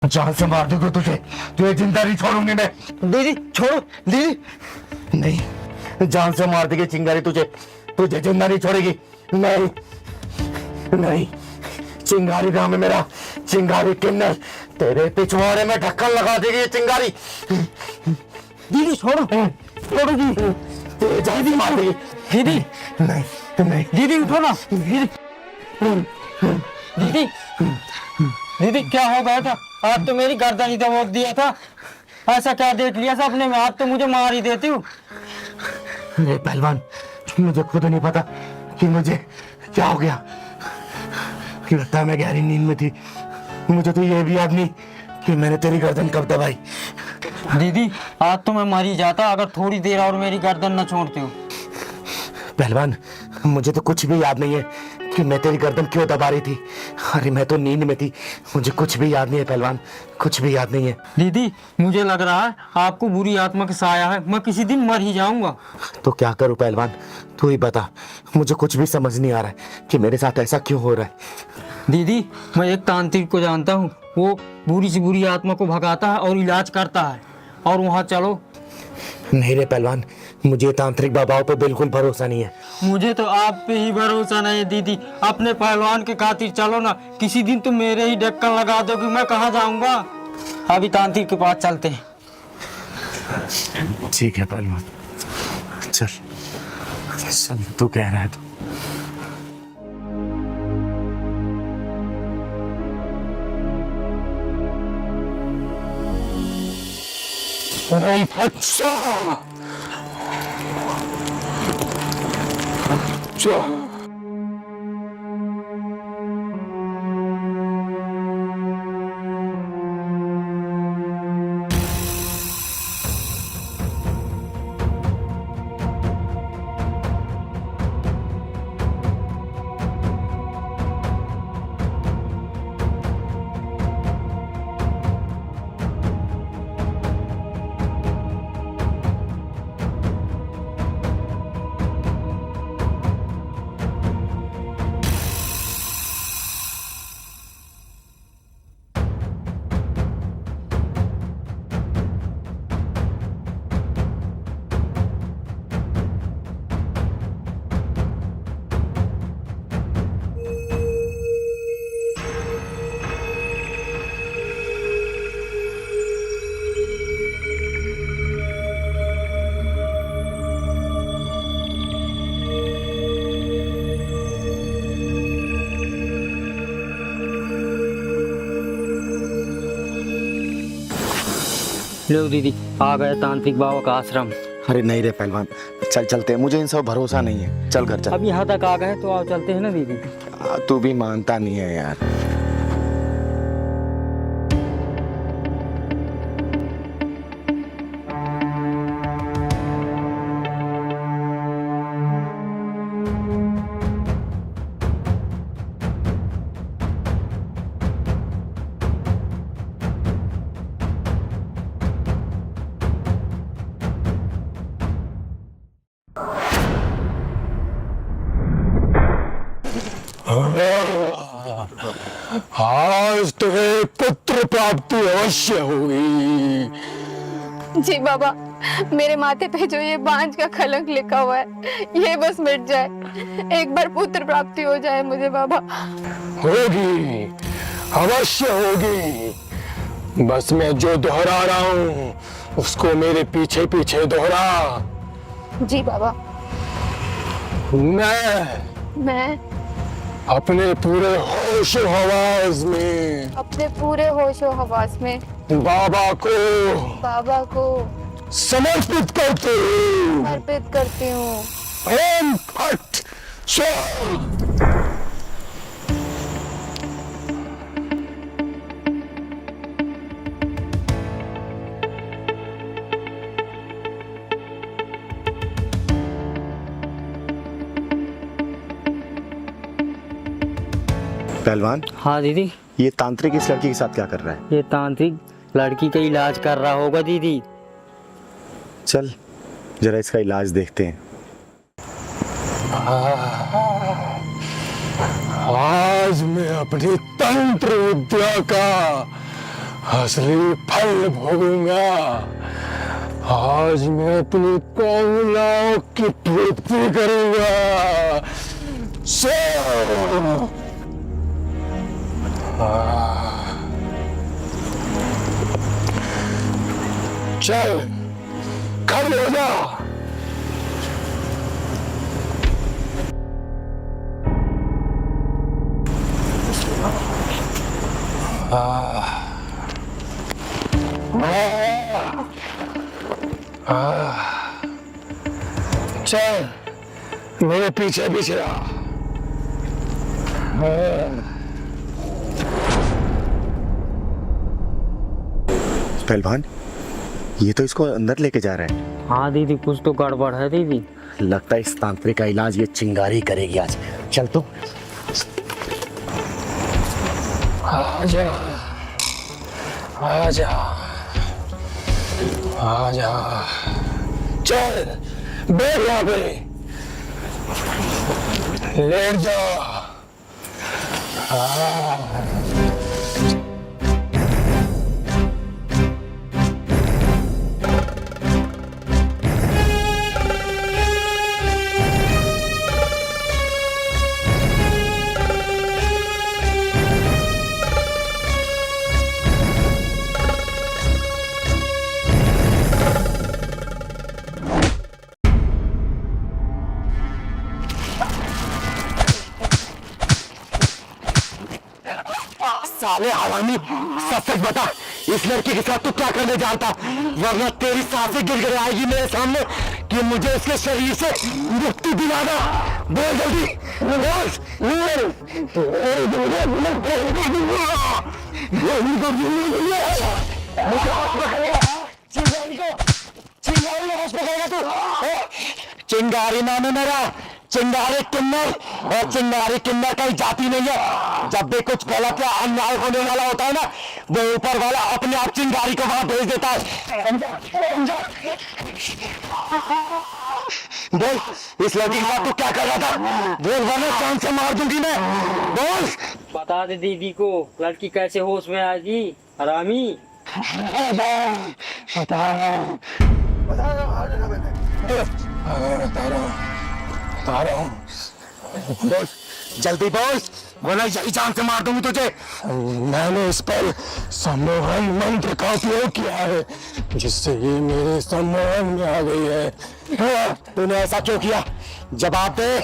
जान से मार दूंगा तुझे, तुझे जिंदा नहीं छोड़ूंगी मैं। दीदी छोड़ो दीदी। नहीं, जान से मार देगी चिंगारी तुझे, तुझे जिंदा नहीं छोड़ेगी। नहीं नहीं, चिंगारी नाम है मेरा, चिंगारी किन्नर। तेरे पिछवाड़े में ढक्कन लगा देगी ये चिंगारी। दीदी छोड़ो छोड़ो दीदी। तुझे जान से मार देगी। दीदी नहीं नहीं, दीदी उठो ना दीदी। दीदी दीदी क्या हो गया था? आप तो मेरी गर्दन ही दबोच दिया था। ऐसा क्या देख लिया सपने में? आप तो मुझे मार ही देती हो। अरे पहलवान, मुझे खुद नहीं पता कि मुझे क्या हो गया। लगता है मैं गहरी नींद में थी। मुझे तो ये भी याद नहीं कि मैंने तेरी गर्दन कब दबाई। दीदी आज तो मैं मर ही जाता अगर थोड़ी देर और मेरी गर्दन न छोड़ते हो। पहलवान, मुझे तो कुछ भी याद नहीं है कि मैं तेरी गर्दन क्यों दबा रही थी। अरे मैं तो नींद में थी, मुझे कुछ भी याद नहीं है पहलवान, कुछ भी याद नहीं है। दीदी मुझे लग रहा है आपको बुरी आत्मा का साया है, मैं किसी दिन मर ही जाऊंगा। तो क्या करूं पहलवान, तू ही बता। मुझे कुछ भी समझ नहीं आ रहा है कि मेरे साथ ऐसा क्यों हो रहा है। दीदी मैं एक तांत्रिक को जानता हूँ, वो बुरी से बुरी आत्मा को भगाता है और इलाज करता है, और वहाँ चलो। नहीं रे पहलवान, मुझे तांत्रिक बाबाओं पे बिल्कुल भरोसा नहीं है। मुझे तो आप पे ही भरोसा नहीं है दीदी। अपने पहलवान के खातिर चलो ना, किसी दिन तुम मेरे ही ढक्कन लगा दो कि मैं कहाँ जाऊंगा। अभी तांत्रिक के पास चलते हैं। ठीक है पहलवान, चल चल, तू कह रहा है तो। अच्छा अच्छा, लो दीदी आ गया तांत्रिक बाबा का आश्रम। अरे नहीं रे पहलवान, चल चलते हैं, मुझे इन सब भरोसा नहीं है। चल घर चल। अब यहाँ तक आ गए तो आओ चलते हैं ना दीदी। तू भी मानता नहीं है यार। आज तुम्हें पुत्र प्राप्ति अवश्य होगी। जी बाबा, मेरे माथे पे जो ये बांझ का कलंक लिखा हुआ है ये बस मिट जाए, एक बार पुत्र प्राप्ति हो जाए मुझे बाबा। होगी, अवश्य होगी। बस मैं जो दोहरा रहा हूँ उसको मेरे पीछे पीछे दोहरा। जी बाबा। मैं अपने पूरे होशो हवास में अपने पूरे होशो हवास में बाबा को समर्पित करती हूँ। समर्पित करती हूँ। ओम फट स्वाहा। पहलवान, हाँ दीदी। ये तांत्रिक इस लड़की के साथ क्या कर रहा है? ये तांत्रिक लड़की का इलाज कर रहा होगा दीदी। चल जरा इसका इलाज देखते हैं। आज मैं अपनी तंत्र विद्या का असली फल भोगूंगा। आज मैं अपनी कामनाओं की पूर्ति करूंगा। चल खड़े हो जा। चल मेरे पीछे पीछे आ। पहलवान, ये तो इसको अंदर लेके जा रहा है। हाँ दीदी, कुछ तो गड़बड़ है दीदी। लगता है इस तांत्रिक का इलाज ये चिंगारी करेगी आज। चल तो। आजा आजा आजा। चल बैठ यहाँ पे, लेट जा। साले हरामी, सच सच बता, इस लड़की के साथ तू क्या करने जानता, वरना तेरी सांसें गिर आएगी मेरे सामने कि मुझे इसके शरीर से मुक्ति दिलाना। बोल जल्दी, चिंगारी नाम है मेरा, चिंगारी किन्नर, और चिंगारी किन्नर कहीं जाती नहीं है। जब भी कुछ गलत या अन्याय होने वाला होता है ना, वो ऊपर वाला अपने आप चिंगारी को वहां भेज देता है। बोल, इस लड़की के साथ तू क्या कर रहा था? बोल वरना चांद से मार दूंगी मैं। बोल। बता दे दीदी को, लड़की कैसे होश में आएगी हरामी। बता रहा हूँ। बोल जल्दी बोल, वरना यही जान से मार दूंगी तुझे। मैंने इस पर सम्मोहन मंत्र का उपयोग किया है, जिससे ये मेरे सम्मोहन में आ गई है। तूने ऐसा क्यों किया? जवाब दे।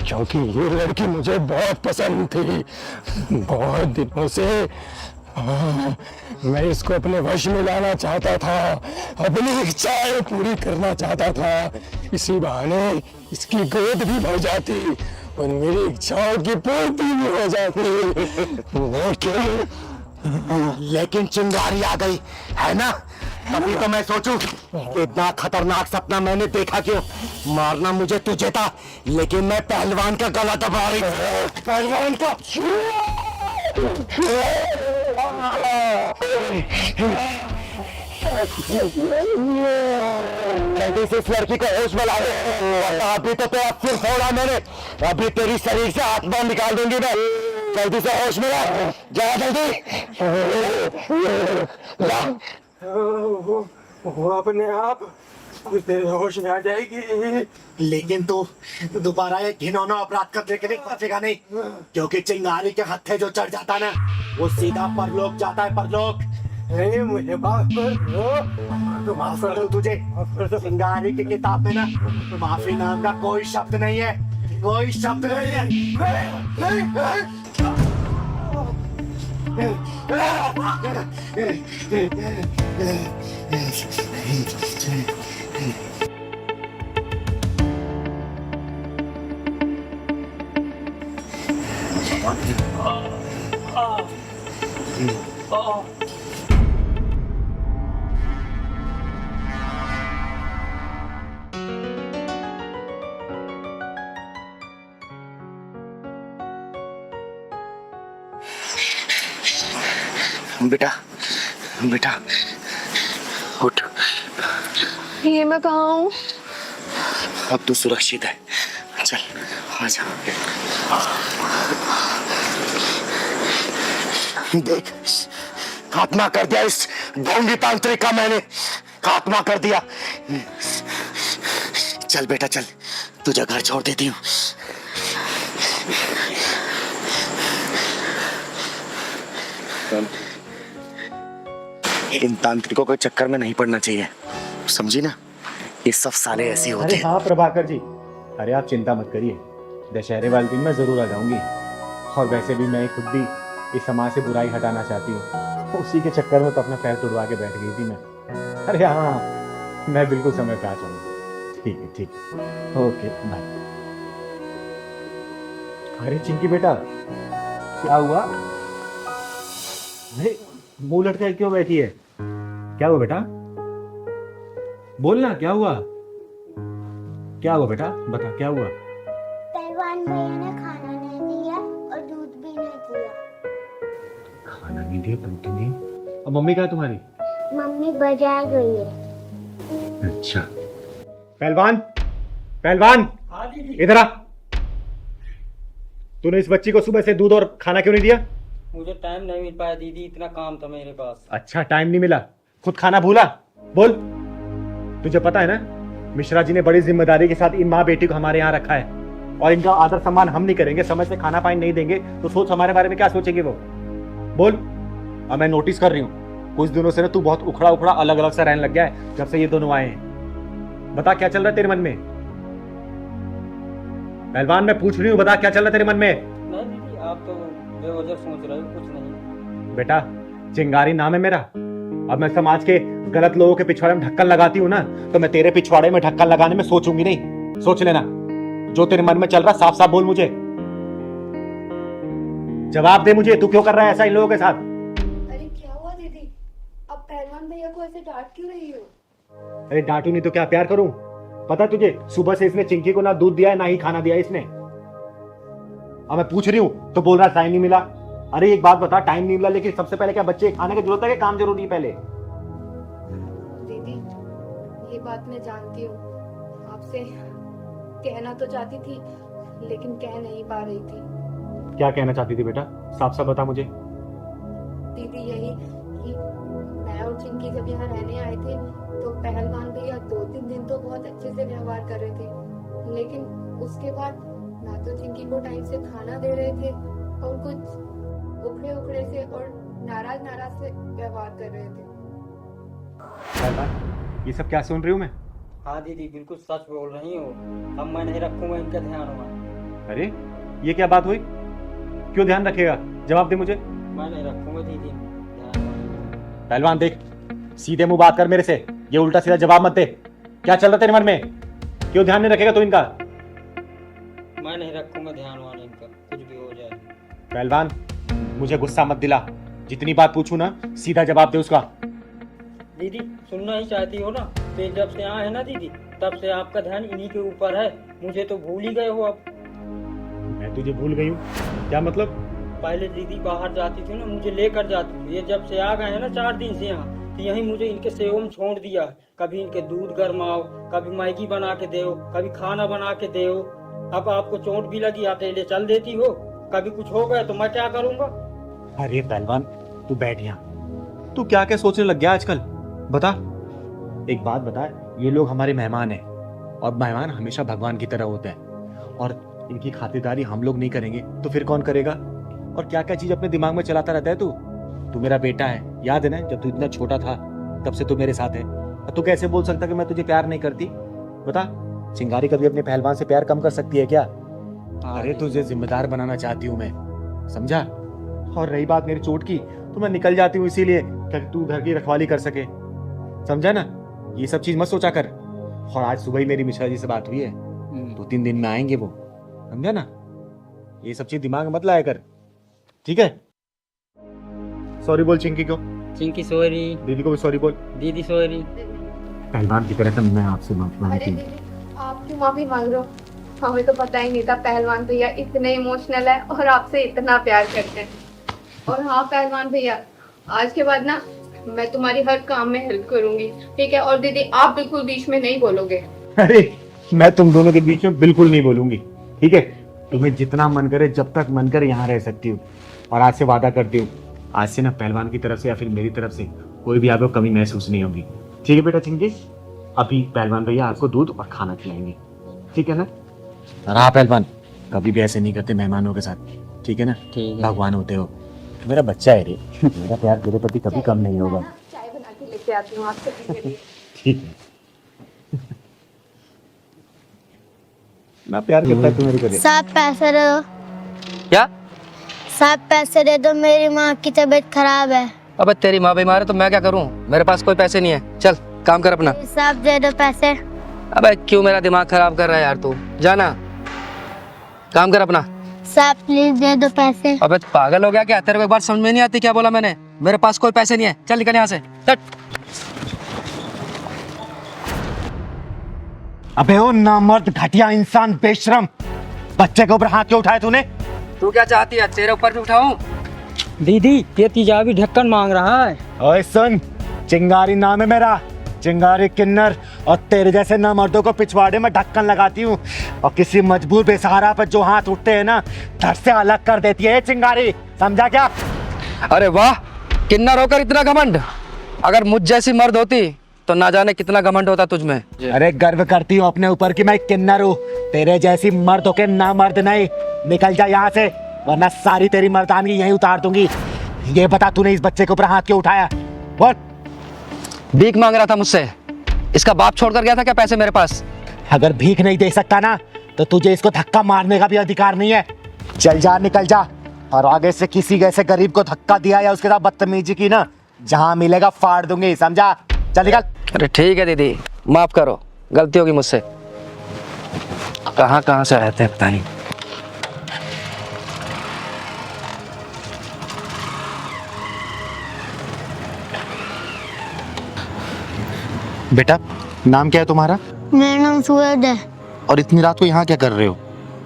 क्योंकि ये लड़की मुझे बहुत पसंद थी। बहुत दिनों से मैं इसको अपने वश में लाना चाहता था, अपनी इच्छाएं पूरी करना चाहता था। इसी बहाने इसकी गोद भी भर जाती और मेरी इच्छाओं की पूर्ति भी हो जाती। लेकिन चिंगारी आ गई है ना, तभी तो मैं सोचूं इतना खतरनाक सपना मैंने देखा क्यों। मारना मुझे तुझे था, लेकिन मैं पहलवान का गला दबा रही। पहलवान का जल्दी से इस लड़की को होश में ला दे। अभी तो तेरा सिर फोड़ा मैंने, अभी तेरी शरीर से आत्मा निकाल दूंगी मैं। जल्दी से होश में ला, जा जल्दी। वो अपने आप तेरे होश में आ जाएगी। लेकिन तू दोबारा एक घिनौना अपराध करने के लिए फंसेगा नहीं, क्योंकि चिंगारी के हत्थे जो चढ़ जाता है ना, वो सीधा परलोक जाता है। परलोक नहीं, मुझे माफ कर दो। तो माफ कर दो तुझे। चिंगारी की किताब में ना माफी नाम का कोई शब्द नहीं है, कोई शब्द नहीं है। बेटा बेटा उठ। ये मैं कहाँ हूँ? अब तू सुरक्षित है, चल आजा। देख, खात्मा कर दिया इस ढोंगी तांत्रिक का मैंने, खात्मा कर दिया। चल बेटा चल, तुझे घर छोड़ देती हूँ। इन तांत्रिकों के चक्कर में नहीं पड़ना चाहिए, समझी ना? ये सब साले ऐसे होते अरे हैं। हाँ प्रभाकर जी, अरे आप चिंता मत करिए, दशहरे वाले दिन मैं जरूर आ जाऊंगी। और वैसे भी मैं खुद भी इस समाज से बुराई हटाना चाहती हूँ, उसी के चक्कर में तो अपना पैर तुड़वा के बैठ गई थी मैं। अरे हाँ, मैं बिल्कुल समय पे आ जाऊंगी। ठीक है ठीक है, ओके बाय। अरे चिंकी बेटा, क्या हुआ? अरे मुंह लटके क्यों बैठी है? क्या हुआ बेटा? बोलना, क्या हुआ? क्या हुआ बेटा, बता क्या हुआ? पहलवान भैया ने खाना नहीं दिया और दूध भी नहीं दिया। खाना नहीं दिया, दूध नहीं। अब मम्मी कहाँ है तुम्हारी? मम्मी बाजार गई है। अच्छा। पहलवान, पहलवान, इधर आ। तूने इस बच्ची को सुबह से दूध और खाना क्यों नहीं दिया? मुझे टाइम नहीं मिल पाया दीदी, इतना काम था मेरे पास। अच्छा, टाइम नहीं मिला, खुद खाना भूला? बोल। तुझे पता है ना, मिश्रा जी ने बड़ी जिम्मेदारी के साथ इन माँ बेटी को हमारे यहाँ रखा है, और इनका आदर सम्मान हम नहीं करेंगे, समय से खाना पानी नहीं देंगे, तो सोच हमारे बारे में क्या सोचेंगे वो? बोल। अब मैं नोटिस कर रही हूँ, कुछ दिनों से ना तू बहुत उखड़ा उखड़ा अलग अलग सा रहने लग गया है जब से ये दोनों आए हैं। बता क्या चल रहा है तेरे मन में? पहलवान, मैं पूछ रही हूँ, बता क्या चल रहा है तेरे मन में? नहीं दीदी, आप तो बेवजह सोच रहे हो, कुछ नहीं। बेटा, चिंगारी नाम है मेरा। अब मैं समाज के गलत लोगों के पिछवाड़े में ढक्कन लगाती हूँ ना, तो मैं तेरे पिछवाड़े में ढक्कन लगाने में सोचूंगी नहीं। सोच लेना, जो तेरे मन में चल रहा साफ साफ बोल मुझे। जवाब दे मुझे, तू क्यों कर रहा है ऐसा इन लोगों के साथ? अरे क्या हुआ दीदी, अब पहलवान भैया को ऐसे डांट क्यों रही हो? अरे डांटू नहीं तो क्या प्यार करूं? पता तुझे, सुबह से इसने चिंकी को ना दूध दिया है ना ही खाना दिया है इसने। अब मैं पूछ रही हूँ तो बोल रहा टाइम नहीं मिला। अरे एक बात बता, टाइम नहीं मिला, लेकिन सबसे पहले क्या बच्चे खाने की जरूरत है कि काम जरूरी है पहले? दीदी, ये बात मैं जानती हूँ, आपसे कहना तो चाहती थी लेकिन कह नहीं पा रही थी। क्या कहना चाहती थी बेटा, साफ साफ बता मुझे। दीदी यही कि मैं और चिंकी जब यहाँ रहने आए थे तो पहलवान भैया 2-3 दिन तो बहुत अच्छे से व्यवहार कर रहे थे, लेकिन उसके बाद ना तो चिंकी को टाइम से खाना दे रहे थे और कुछ उखड़े उखड़े से और नाराज नाराज से व्यवहार कर रहे थे। पहलवान, ये सब क्या सुन रही हूँ मैं? हाँ दीदी, बिल्कुल सच बोल रही हो। अब मैं नहीं रखूंगा इनका ध्यान हुआ। अरे ये क्या बात हुई? क्यों ध्यान रखेगा? जवाब दे मुझे। मैं नहीं रखूंगा दीदी ध्यान। पहलवान देख, सीधे मुंह बात कर मेरे से, ये उल्टा सीधा जवाब मत दे। क्या चल रहा है तेरे मन में? क्यों ध्यान नहीं रखेगा तू इनका? मैं नहीं रखूंगा ध्यान वाला इनका, कुछ भी हो जाए। पहलवान, मुझे गुस्सा मत दिला, जितनी बात पूछूं ना सीधा जवाब दे उसका। दीदी सुनना ही चाहती हो ना, तो जब से आए हैं ना दीदी, तब से आपका ध्यान इन्हीं के ऊपर है। मुझे तो भूल ही गए हो अब। मैं तुझे भूल गई हूँ? क्या मतलब? पहले दीदी बाहर जाती थी ना, मुझे लेकर जाती थी। ये जब से आ गए हैं ना 4 दिन से यहाँ, तो यही मुझे इनके सेवा में छोड़ दिया। कभी इनके दूध गरमाओ, कभी मैगी बना के दो, कभी खाना बना के दो। अब आपको चोट भी लगी, अकेले चल देती हो। कभी कुछ हो गया तो मैं क्या करूँगा? अरे पहलवान, तू बैठ यहाँ। तू क्या क्या सोचने लग गया आजकल? बता, एक बात बता, ये लोग हमारे मेहमान हैं, और मेहमान हमेशा भगवान की तरह होते हैं, और इनकी खातिरदारी हम लोग नहीं करेंगे तो फिर कौन करेगा? और क्या क्या चीज अपने दिमाग में चलाता रहता है तू मेरा बेटा है, याद है ना, जब तू इतना छोटा था तब से तू मेरे साथ है। तू कैसे बोल सकता कि मैं तुझे प्यार नहीं करती? बता, चिंगारी कभी अपने पहलवान से प्यार कम कर सकती है क्या? अरे तुझे जिम्मेदार बनाना चाहती हूँ मैं, समझा? और रही बात मेरी चोट की, तो मैं निकल जाती हूँ इसीलिए कि तू घर की रखवाली कर सके, समझा ना? ये सब चीज मत सोचा कर। और आज सुबह ही मेरी मिश्रा जी से बात हुई है, 2-3 दिन में आएंगे वो, समझा ना? ये सब चीज दिमाग में मत लाया कर, ठीक है? सॉरी बोल चिंकी को। चिंकी सॉरी। दीदी को भी सॉरी बोल। दीदी सॉरी। पहलवान की तरह से मैं आपसे माफी अरे मांगती हूँ। दीदी, आप क्यों माफी मांग रहे हो? हमें तो पता ही नहीं था पहलवान भैया इतने इमोशनल है और आपसे इतना प्यार करते हैं। और हाँ पहलवान भैया, आज के बाद ना मैं तुम्हारी हर काम में हेल्प करूंगी, ठीक है? और दीदी आप बिल्कुल बीच में नहीं बोलोगे। अरे मैं तुम दोनों के बीच में बिल्कुल नहीं बोलूंगी, ठीक है? तुम्हें जितना मन करे, जब तक मन करे यहाँ रह सकती हूँ। और आज से वादा करती हूँ, आज से ना पहलवान की तरफ से या फिर मेरी तरफ से कोई भी आपको कमी महसूस नहीं होगी। ठीक है बेटा चिंकी, अभी पहलवान भैया आपको दूध और खाना खिलाएंगे, ठीक है ना? और हाँ पहलवान, कभी भी ऐसे नहीं करते मेहमानों के साथ, ठीक है ना? ठीक है। भगवान होते हो, मेरा बच्चा है रे, मेरा प्यार तेरे प्रति कभी कम नहीं होगा। चाय बना के लेके आती हूँ आपके लिए। ठीक है। मैं प्यार करता हूँ तुम्हारी कभी। सब पैसे दे दो, क्या? सब पैसे दे दो, मेरी माँ की तबीयत खराब है। अबे तेरी माँ बीमार है तो मैं क्या करूं? मेरे पास कोई पैसे नहीं है, चल काम कर अपना। सब दे दो पैसे। अबे क्यों मेरा दिमाग खराब कर रहा है यार तू? जाना, काम कर अपना। सब प्लीज दे दो पैसे। अबे तू पागल हो गया क्या? तेरे को एक बार समझ में नहीं आती क्या बोला मैंने? मेरे पास कोई पैसे नहीं है, चल निकल यहाँ से, हट। अबे ओ नामर्द घटिया इंसान बेशरम, बच्चे के ऊपर हाथ क्यों उठाए तूने? तू क्या चाहती है, तेरे ऊपर भी उठाऊं? दीदी ये तेजाबी ढक्कन मांग रहा है। ओए सुन, चिंगारी नाम है मेरा, चिंगारी किन्नर, और तेरे जैसे नामर्दों को पिछवाड़े में ढक्कन लगाती हूँ, और किसी मजबूर बेसहारा पर जो हाथ उठते हैं ना, धड़ से अलग कर देती है ये चिंगारी, समझा क्या? अरे वाह, किन्नर होकर इतना घमंड। अगर मुझ जैसी मर्द होती तो ना जाने कितना घमंड होता तुझ में। अरे गर्व करती हूँ अपने ऊपर कि मैं किन्नर हूँ, तेरे जैसी मर्द होके ना मर्द नहीं। निकल जा यहाँ से, वरना सारी तेरी मर्दानगी यहीं उतार दूंगी। ये बता तूने इस बच्चे के ऊपर हाथ क्यों उठाया? बोल। भीख मांग रहा था मुझसे, इसका बाप छोड़कर गया था क्या पैसे मेरे पास? अगर भीख नहीं दे सकता ना तो तुझे इसको धक्का मारने का भी अधिकार नहीं है। चल जा, निकल जा, और आगे से किसी ऐसे गरीब को धक्का दिया या उसके साथ बदतमीजी की ना, जहाँ मिलेगा फाड़ दूंगी, समझा? चल निकल। अरे ठीक है दीदी, माफ करो, गलती होगी मुझसे। कहाँ कहाँ से आए थे पता नहीं। बेटा नाम क्या है तुम्हारा? मेरा नाम सूरज है। और इतनी रात को यहाँ क्या कर रहे हो?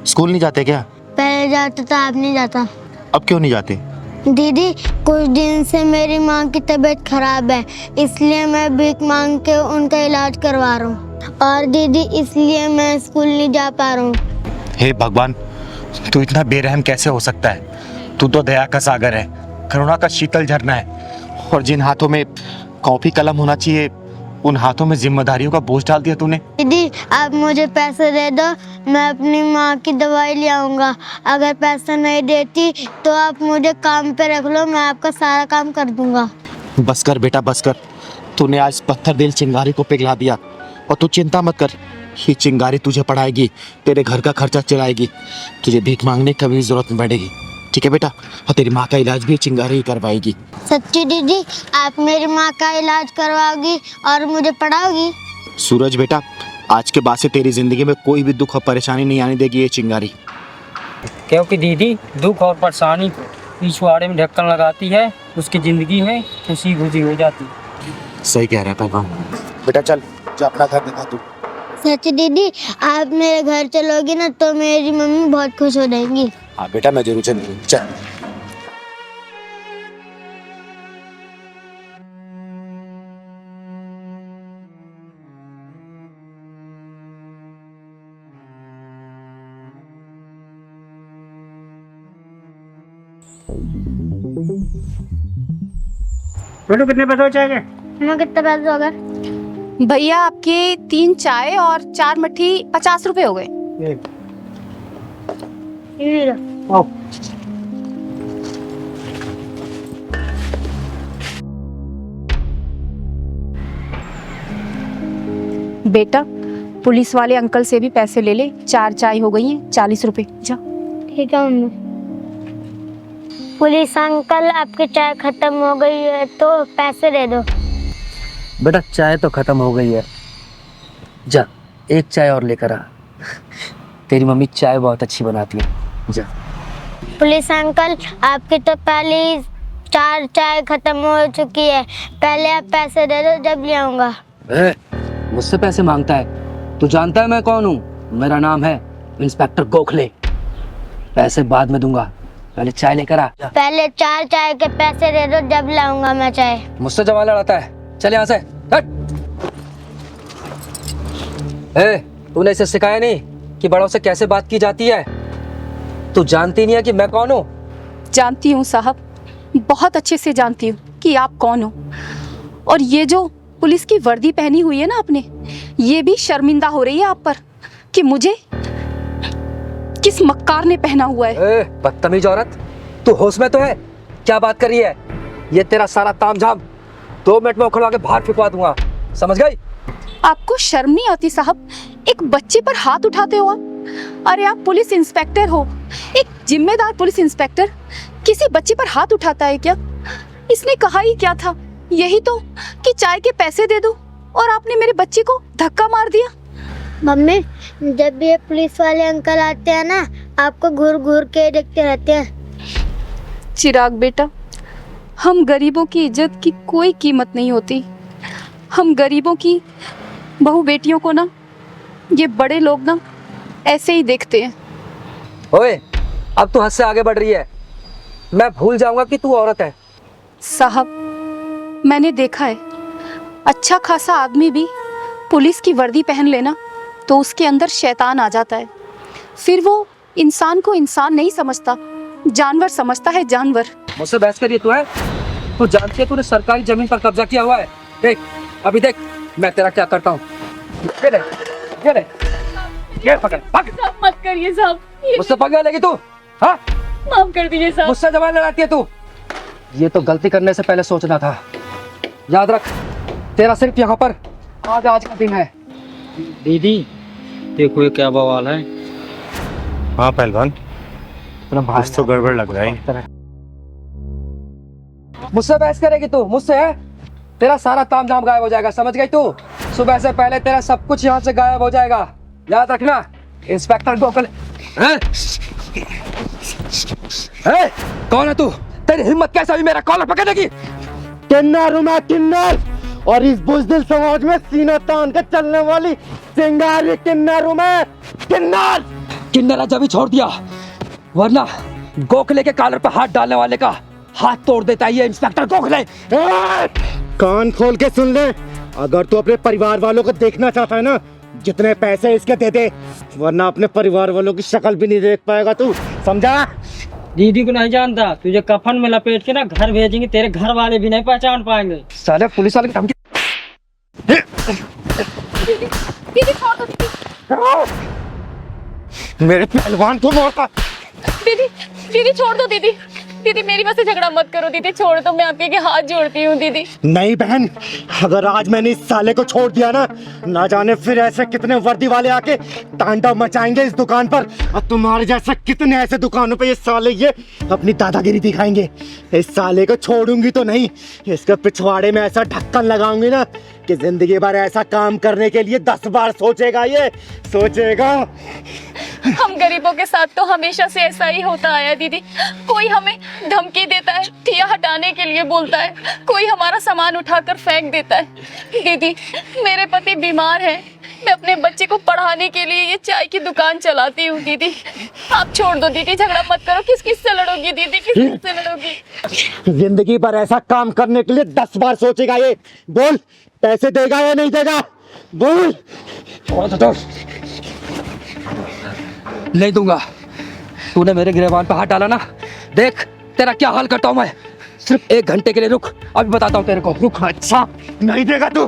स्कूल नहीं जाते क्या? पहले जाता था, अब नहीं जाता। अब क्यों नहीं जाते? दीदी कुछ दिन से मेरी माँ की तबीयत खराब है, इसलिए मैं भीख मांग के उनका इलाज करवा रहा हूँ। और दीदी इसलिए मैं स्कूल नहीं जा पा रहा हूँ। हे भगवान, तू इतना बेरहम कैसे हो सकता है? तू तो दया का सागर है, करुणा का शीतल झरना है, और जिन हाथों में कॉपी कलम होना चाहिए उन हाथों में जिम्मेदारियों का बोझ डाल दिया तूने। दीदी आप मुझे पैसे दे दो, मैं अपनी माँ की दवाई ले आऊँगा। अगर पैसा नहीं देती तो आप मुझे काम पे रख लो, मैं आपका सारा काम कर दूंगा। बस कर बेटा, बस कर। तूने आज पत्थर दिल चिंगारी को पिघला दिया, और तू चिंता मत कर, ये चिंगारी तुझे पढ़ाएगी, तेरे घर का खर्चा चलाएगी, तुझे भीख मांगने की कभी जरूरत नहीं पड़ेगी, ठीक है बेटा? और तेरी माँ का इलाज भी चिंगारी ही करवाएगी। सच्ची दीदी आप मेरी माँ का इलाज करवाओगी और मुझे पढ़ाओगी? सूरज बेटा, आज के बाद से तेरी जिंदगी में कोई भी दुख और परेशानी नहीं आने देगी ये चिंगारी। क्योंकि दीदी दुख और परेशानी को पिछवाड़े में ढक्कन लगाती है, उसकी जिंदगी में खुशी खुशी हो जाती है। सही कह रहा है पहलवान। बेटा चल, जा अपना घर दिखा तू। सच्ची दीदी आप मेरे घर चलोगी ना तो मेरी मम्मी बहुत खुश हो जाएंगी। हाँ बेटा मैं जरूर चलूंगी, चल। बेटू कितने पैसे हो जाएंगे? हमें कितने पैसे हो गए? भैया आपके 3 चाय और 4 मट्ठी 50 रुपए हो गए। ये लो। बेटा पुलिस वाले अंकल से भी पैसे ले ले, 4 चाय हो गई हैं 40 रुपए, जा। ठीक है मम्मी। पुलिस अंकल आपकी चाय खत्म हो गई है तो पैसे दे दो। बेटा चाय तो खत्म हो गई है, जा एक चाय और लेकर आ, तेरी मम्मी चाय बहुत अच्छी बनाती है, जा। पुलिस अंकल आपकी तो पहले 4 चाय खत्म हो चुकी है, पहले आप पैसे दे दो जब ले आऊंगा। मुझसे पैसे मांगता है? तू जानता है मैं कौन हूँ? मेरा नाम है इंस्पेक्टर गोखले। पैसे बाद में दूंगा, पहले चाय लेकर आ। पहले 4 चाय के पैसे दे दो जब लाऊंगा मैं चाय। मुझसे जवान लड़ाता है, चल यहाँ से हट। तूने इसे सिखाया नहीं कि बड़ों से कैसे बात की जाती है? तू जानती नहीं है कि मैं कौन हूँ? जानती हूँ साहब, बहुत अच्छे से जानती हूँ कि आप कौन हो। और ये जो पुलिस की वर्दी पहनी हुई है ना आपने, ये भी शर्मिंदा हो रही है आप पर कि मुझे किस मक्कार ने पहना हुआ है। बदतमीज औरत, तू होश में तो है? क्या बात कर रही है? ये तेरा सारा तामझाम 2 मिनट में उखड़वा के बाहर फेंकवा दूंगा, समझ गई? आपको शर्म नहीं आती साहब? एक बच्चे पर हाथ उठाते हो आप। अरे आप पुलिस इंस्पेक्टर हो, एक जिम्मेदार पुलिस इंस्पेक्टर किसी बच्चे पर हाथ उठाता है क्या? इसने कहा ही क्या था? यही तो कि चाय के पैसे दे दो, और आपने मेरे बच्चे को धक्का मार दिया। मम्मी, जब भी ये पुलिस वाले अंकल आते हैं ना, आपको घूर घूर के देखते रहते हैं। चिराग बेटा, हम गरीबों की इज्जत की कोई कीमत नहीं होती। हम गरीबों की बहू बेटियों को ना ये बड़े लोग ना ऐसे ही देखते हैं। ओए, अब तू हद से आगे बढ़ रही है। मैं भूल जाऊंगा कि तू औरत है। साहब, मैंने देखा है अच्छा खासा आदमी भी पुलिस की वर्दी पहन लेना तो उसके अंदर शैतान आ जाता है। फिर वो इंसान को इंसान नहीं समझता, जानवर समझता है, जानवर। मुझसे बहस करिए तू है? तू जानती है तूने सरकारी जमीन पर कब्जा किया हुआ है। देख, अभी देख मैं तेरा क्या करता हूँ। ये पकड़, भाग। मत करिए साहब, मुझसे पकड़ लेगी तू? हाँ, माफ कर दीजिए साहब। मुझसे जबान लड़ाती है तू? ये तो गलती करने से पहले सोचना था। याद रख, तेरा सिर्फ यहाँ पर आज का दिन है। दीदी देखो ये क्या बवाल है। हाँ पहलवान, कुछ तो गड़बड़ लग रहा है। मुझसे बहस करेगी तू? मुझसे है? तेरा सारा तामझाम गायब हो जाएगा, समझ गई तू? सुबह से पहले तेरा सब कुछ यहाँ से गायब हो जाएगा, याद रखना। इंस्पेक्टर गोखले। कौन है तू? तेरी हिम्मत कैसे हुई मेरा कॉलर पकड़ने की? किन्नर हूं मैं, किन्नर, और इस बुज़दिल समाज में सीना तान के चलने वाली चिंगारी किन्नर हूं मैं, किन्नर। किन्नर जब ही छोड़ दिया, वरना गोखले के कॉलर पर हाथ डालने वाले का हाथ तोड़ देता है ये इंस्पेक्टर गोखले। कान खोल के सुन ले, अगर तू अपने परिवार वालों को देखना चाहता है ना, जितने पैसे इसके दे दे, वरना अपने परिवार वालों की शक्ल भी नहीं देख पाएगा तू, समझा? दीदी को नहीं जानता, तुझे कफन में लपेट के ना घर भेजेंगे, तेरे घर वाले भी नहीं पहचान पाएंगे। साले पुलिस वाले की धमकी। दीदी छोड़ दो दीदी। मेरे पहलवान को मारता। दीदी छोड़ दो दीदी। दीदी मेरी वजह से झगड़ा मत करो दीदी, छोड़ दो, मैं आपके हाथ जोड़ती हूँ दीदी। नहीं बहन, अगर आज मैंने इस साले को छोड़ दिया ना जाने फिर ऐसे कितने वर्दी वाले आके तांडव मचाएंगे इस दुकान पर, और तुम्हारे जैसे कितने ऐसे दुकानों पे ये साले ये अपनी दादागिरी दिखाएंगे। इस साले को छोड़ूंगी तो नहीं, इसके पिछवाड़े में ऐसा ढक्कन लगाऊंगी ना कि जिंदगी भर ऐसा काम करने के लिए 10 बार सोचेगा, ये सोचेगा। हम गरीबों के साथ तो हमेशा से ऐसा ही होता आया दीदी। कोई हमें धमकी देता है, ठिया हटाने के लिए बोलता है, कोई हमारा सामान उठाकर फेंक देता है। दीदी मेरे पति बीमार है, मैं अपने बच्चे को पढ़ाने के लिए ये चाय की दुकान चलाती हूँ। दीदी आप छोड़ दो दीदी, झगड़ा मत करो। किस किस से लड़ोगी दीदी, किस किस से लड़ोगी? जिंदगी भर ऐसा काम करने के लिए 10 बार सोचेगा ये। बोल, पैसे देगा या नहीं देगा? बोल। नहीं दूंगा। तूने मेरे गिरबान पे हाथ डाला ना, देख तेरा क्या हाल करता हूँ मैं। सिर्फ 1 घंटे के लिए रुक, अभी बताता हूँ तेरे को। रुक। अच्छा, नहीं देगा तू?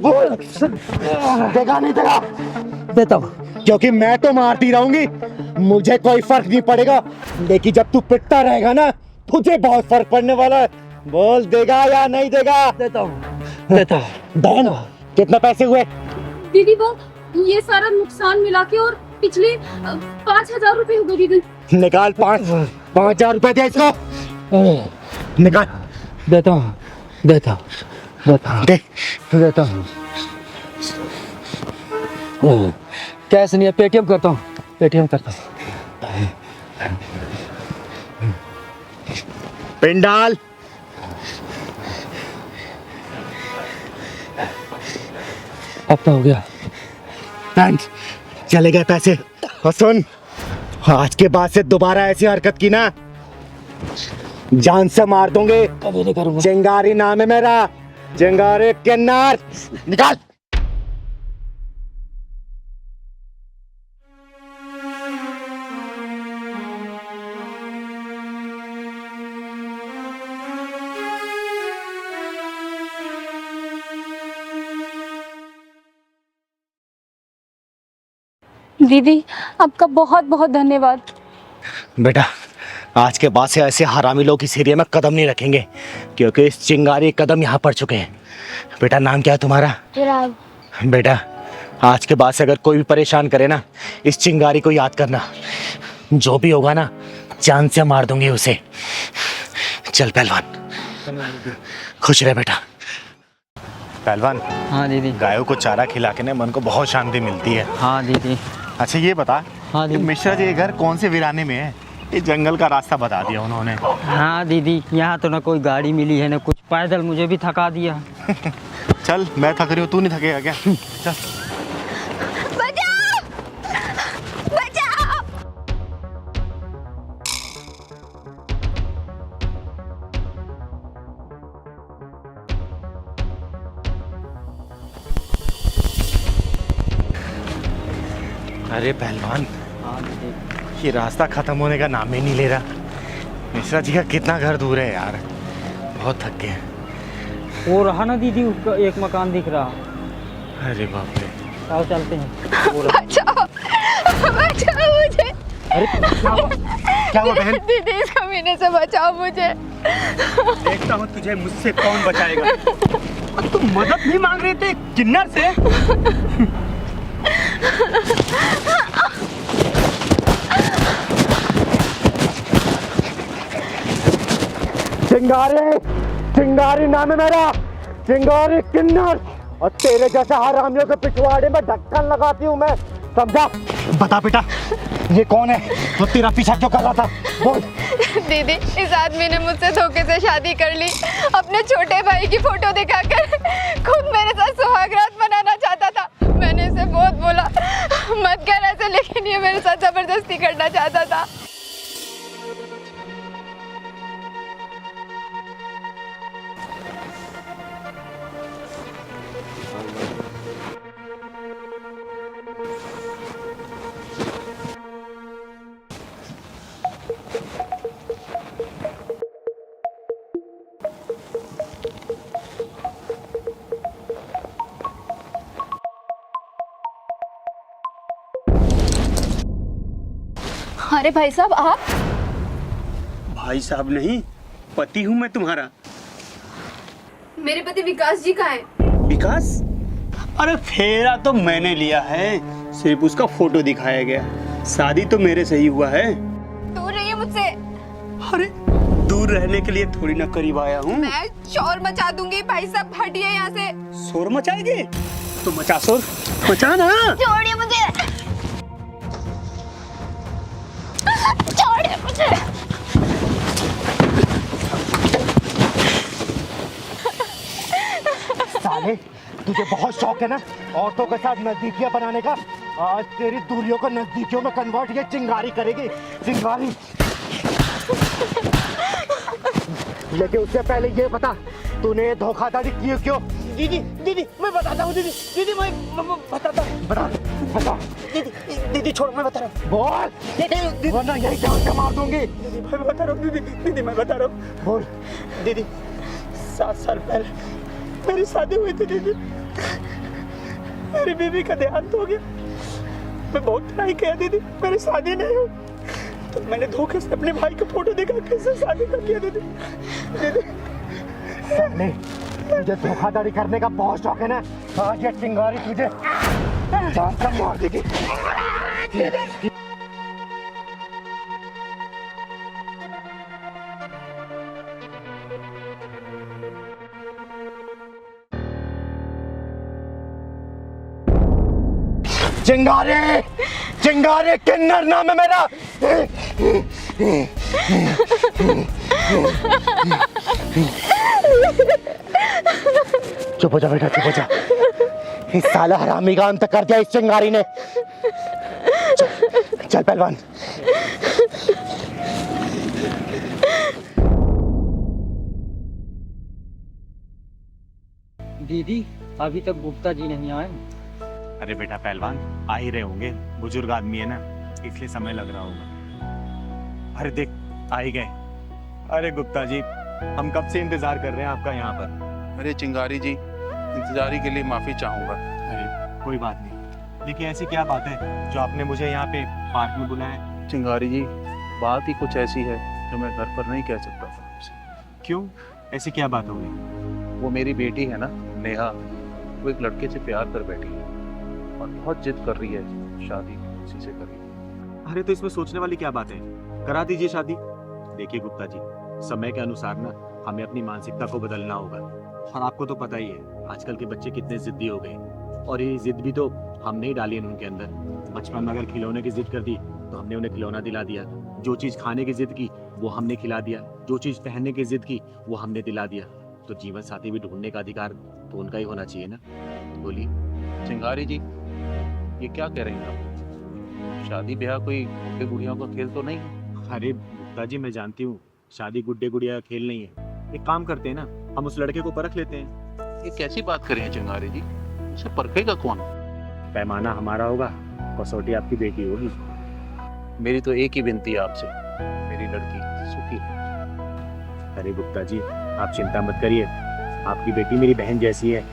बोल, देगा नहीं देगा? देता हूँ। क्योंकि मैं तो मारती रहूंगी, मुझे कोई फर्क नहीं पड़ेगा, लेकिन जब तू पिटता रहेगा ना, तुझे बहुत फर्क पड़ने वाला है। बोल, देगा या नहीं देगा? देता हूँ। देता हूँ। बहन, कितने पैसे हुए? दीदी वो ये सारा नुकसान मिला के और पिछले 5,000 रुपए हो गए दीदी। निकाल। 5,000 रुपए दे इसको, निकाल। देता हूँ। देता हूँ। देता हूँ। दे। देता हूँ। कैश नहीं है, पेटीएम करता हूँ। पेटीएम करता हूँ। पिंडाल। अब तो हो गया। थैंक्स, चले गए पैसे। और सुन, आज के बाद से दोबारा ऐसी हरकत की ना, जान से मार दूंगे। कभी नहीं करूँगा। चिंगारी नाम है मेरा, चिंगारी किन्नर। निकाल। दीदी आपका बहुत बहुत धन्यवाद। बेटा आज के बाद से ऐसे हरामी लोग इस एरिया में कदम नहीं रखेंगे, क्योंकि इस चिंगारी कदम यहाँ पड़ चुके हैं। बेटा नाम क्या है तुम्हारा? चिराग। बेटा आज के बाद से अगर कोई भी परेशान करे ना, इस चिंगारी को याद करना। जो भी होगा ना जान से मार दूंगी उसे। चल पहलवान, खुश रहे बेटा। पहलवान, हाँ दीदी। गायों को चारा खिला के ना मन को बहुत शांति मिलती है। हाँ दीदी। अच्छा ये बता, हाँ कि दीदी। मिश्रा जी के घर कौन से वीराने में है? ये जंगल का रास्ता बता दिया उन्होंने। हाँ दीदी, यहाँ तो ना कोई गाड़ी मिली है ना कुछ, पैदल मुझे भी थका दिया। चल मैं थक रही हूँ, तू नहीं थकेगा क्या? चल। बचाओ! बचाओ! अरे पहलवान, ये रास्ता खत्म होने का नाम ही नहीं ले रहा। मिश्रा जी का कितना घर दूर है यार, बहुत थक गए। वो रहा ना दीदी, उसका एक मकान दिख रहा। अरे बाप रे। आओ चलते हैं। बचाओ! बचाओ मुझे! अरे क्या हुआ बहन? दीदी इस कमीने से बचाओ मुझे। देखता हूँ तुझे मुझसे कौन बचाएगा। तुम मदद नहीं मांग रहे थे किन्नर से? चिंगारी, चिंगारी नाम है मेरा, चिंगारी किन्नर। और तेरे जैसे हरामियों के पिछवाड़े में ढक्कन लगाती हूँ मैं, समझा? बता बेटा, ये कौन है तो तेरा पीछा क्यों कर रहा था? बोल। दीदी इस आदमी ने मुझसे धोखे से शादी कर ली, अपने छोटे भाई की फोटो दिखाकर खुद मेरे साथ सुहागरात मनाना चाहता था। मैंने इसे बहुत बोला मत कर ऐसे, लेकिन ये मेरे साथ जबरदस्ती करना चाहता था। अरे भाई साहब आप? भाई साहब नहीं, पति हूँ मैं तुम्हारा। मेरे पति विकास जी कहाँ हैं? विकास? अरे फेरा तो मैंने लिया है, सिर्फ उसका फोटो दिखाया गया। शादी तो मेरे से ही हुआ है। दूर रहिए मुझसे। अरे दूर रहने के लिए थोड़ी ना करीब आया हूँ। मैं शोर मचा दूंगी, भाई साहब हटिए यहाँ से। शोर मचाएंगे तो मचा, शोर मचा ना। छोड़िए मुझे, छोड़िए मुझे। साले, तुझे बहुत शौक है ना औरतों के साथ नजदीकियां बनाने का। आज तेरी दूरियों को नजदीकियों में कन्वर्ट ये चिंगारी करेगी, चिंगारी। लेकिन उससे पहले ये बता, तूने धोखाधड़ी की क्यों? दीदी दीदी मैं बताता हूँ। दीदी दीदी मैं बताता हूँ। बता, बता। दीदी दीदी छोड़, मैं बता रहा हूँ। बोल, वरना यही जान से मार दूंगी। दीदी मैं बता रहा हूँ। दीदी दीदी मैं बता रहा हूँ। बोल। दीदी 7 साल पहले मेरी शादी हुई थी। दीदी मेरी बीवी का देहांत हो गया। मैं बहुत ट्राई किया दीदी, मेरी शादी नहीं हुई। तो मैंने धोखे से अपने भाई का फोटो देखा, कैसे शादी कर लिया दीदी। दीदी साले, तुझे धोखाधड़ी करने का बहुत शौक है ना। आज ये चिंगारी तुझे जान से मार देगी। चिंगारी, चिंगारी किन्नर नाम है मेरा। चुप हो जा बेटा, चुप हो जा। इस साला हरामी का अंत कर दिया इस चिंगारी ने। चल पहलवान। दीदी अभी तक गुप्ता जी नहीं आए। अरे बेटा पहलवान, आ ही रहे होंगे, बुजुर्ग आदमी है ना, इसलिए समय लग रहा होगा। अरे देख आ ही गए। अरे गुप्ता जी, हम कब से इंतजार कर रहे हैं आपका यहाँ पर। अरे चिंगारी जी, इंतजारी के लिए माफी चाहूंगा। अरे कोई बात नहीं, लेकिन ऐसी क्या बात है जो आपने मुझे यहाँ पे पार्क में बुलाया है? चिंगारी जी, बात ही कुछ ऐसी है जो मैं घर पर नहीं कह सकता था आपसे। क्यों, ऐसी क्या बात हो गई? वो मेरी बेटी है ना, नेहा, वो एक लड़के से प्यार कर बैठी है और बहुत जिद कर रही है शादी उसी से करी। अरे तो इसमें सोचने वाली क्या बात है, करा दीजिए शादी। देखिए गुप्ता जी, समय के अनुसार ना हमें अपनी मानसिकता को बदलना होगा। और आपको तो पता ही है आजकल के बच्चे कितने जिद्दी हो गए, और ये जिद भी तो हमने ही डाली है उनके अंदर। बचपन में अगर खिलौने की जिद कर दी तो हमने उन्हें खिलौना दिला दिया, जो चीज़ खाने की जिद की वो हमने खिला दिया, जो चीज़ पहनने की जिद की वो हमने दिला दिया। तो जीवन साथी भी ढूंढने का अधिकार तो उनका ही होना चाहिए ना। बोलिए। चिंगारी जी, ये क्या कह रही हैं आप? शादी ब्याह कोई गुड्डे गुड़ियों का खेल तो नहीं है। अरे गुप्ता जी, मैं जानती हूँ शादी गुड्डे गुड़िया का खेल नहीं है। एक काम करते हैं ना, हम उस लड़के को परख लेते हैं। ये कैसी बात करें चिंगारी जी? उसे परखेगा कौन? पैमाना हमारा होगा, कसौटी आपकी बेटी होगी। मेरी तो एक ही विनती है आपसे, मेरी लड़की सुखी है। अरे गुप्ता जी, आप चिंता मत करिए, आपकी बेटी मेरी बहन जैसी है,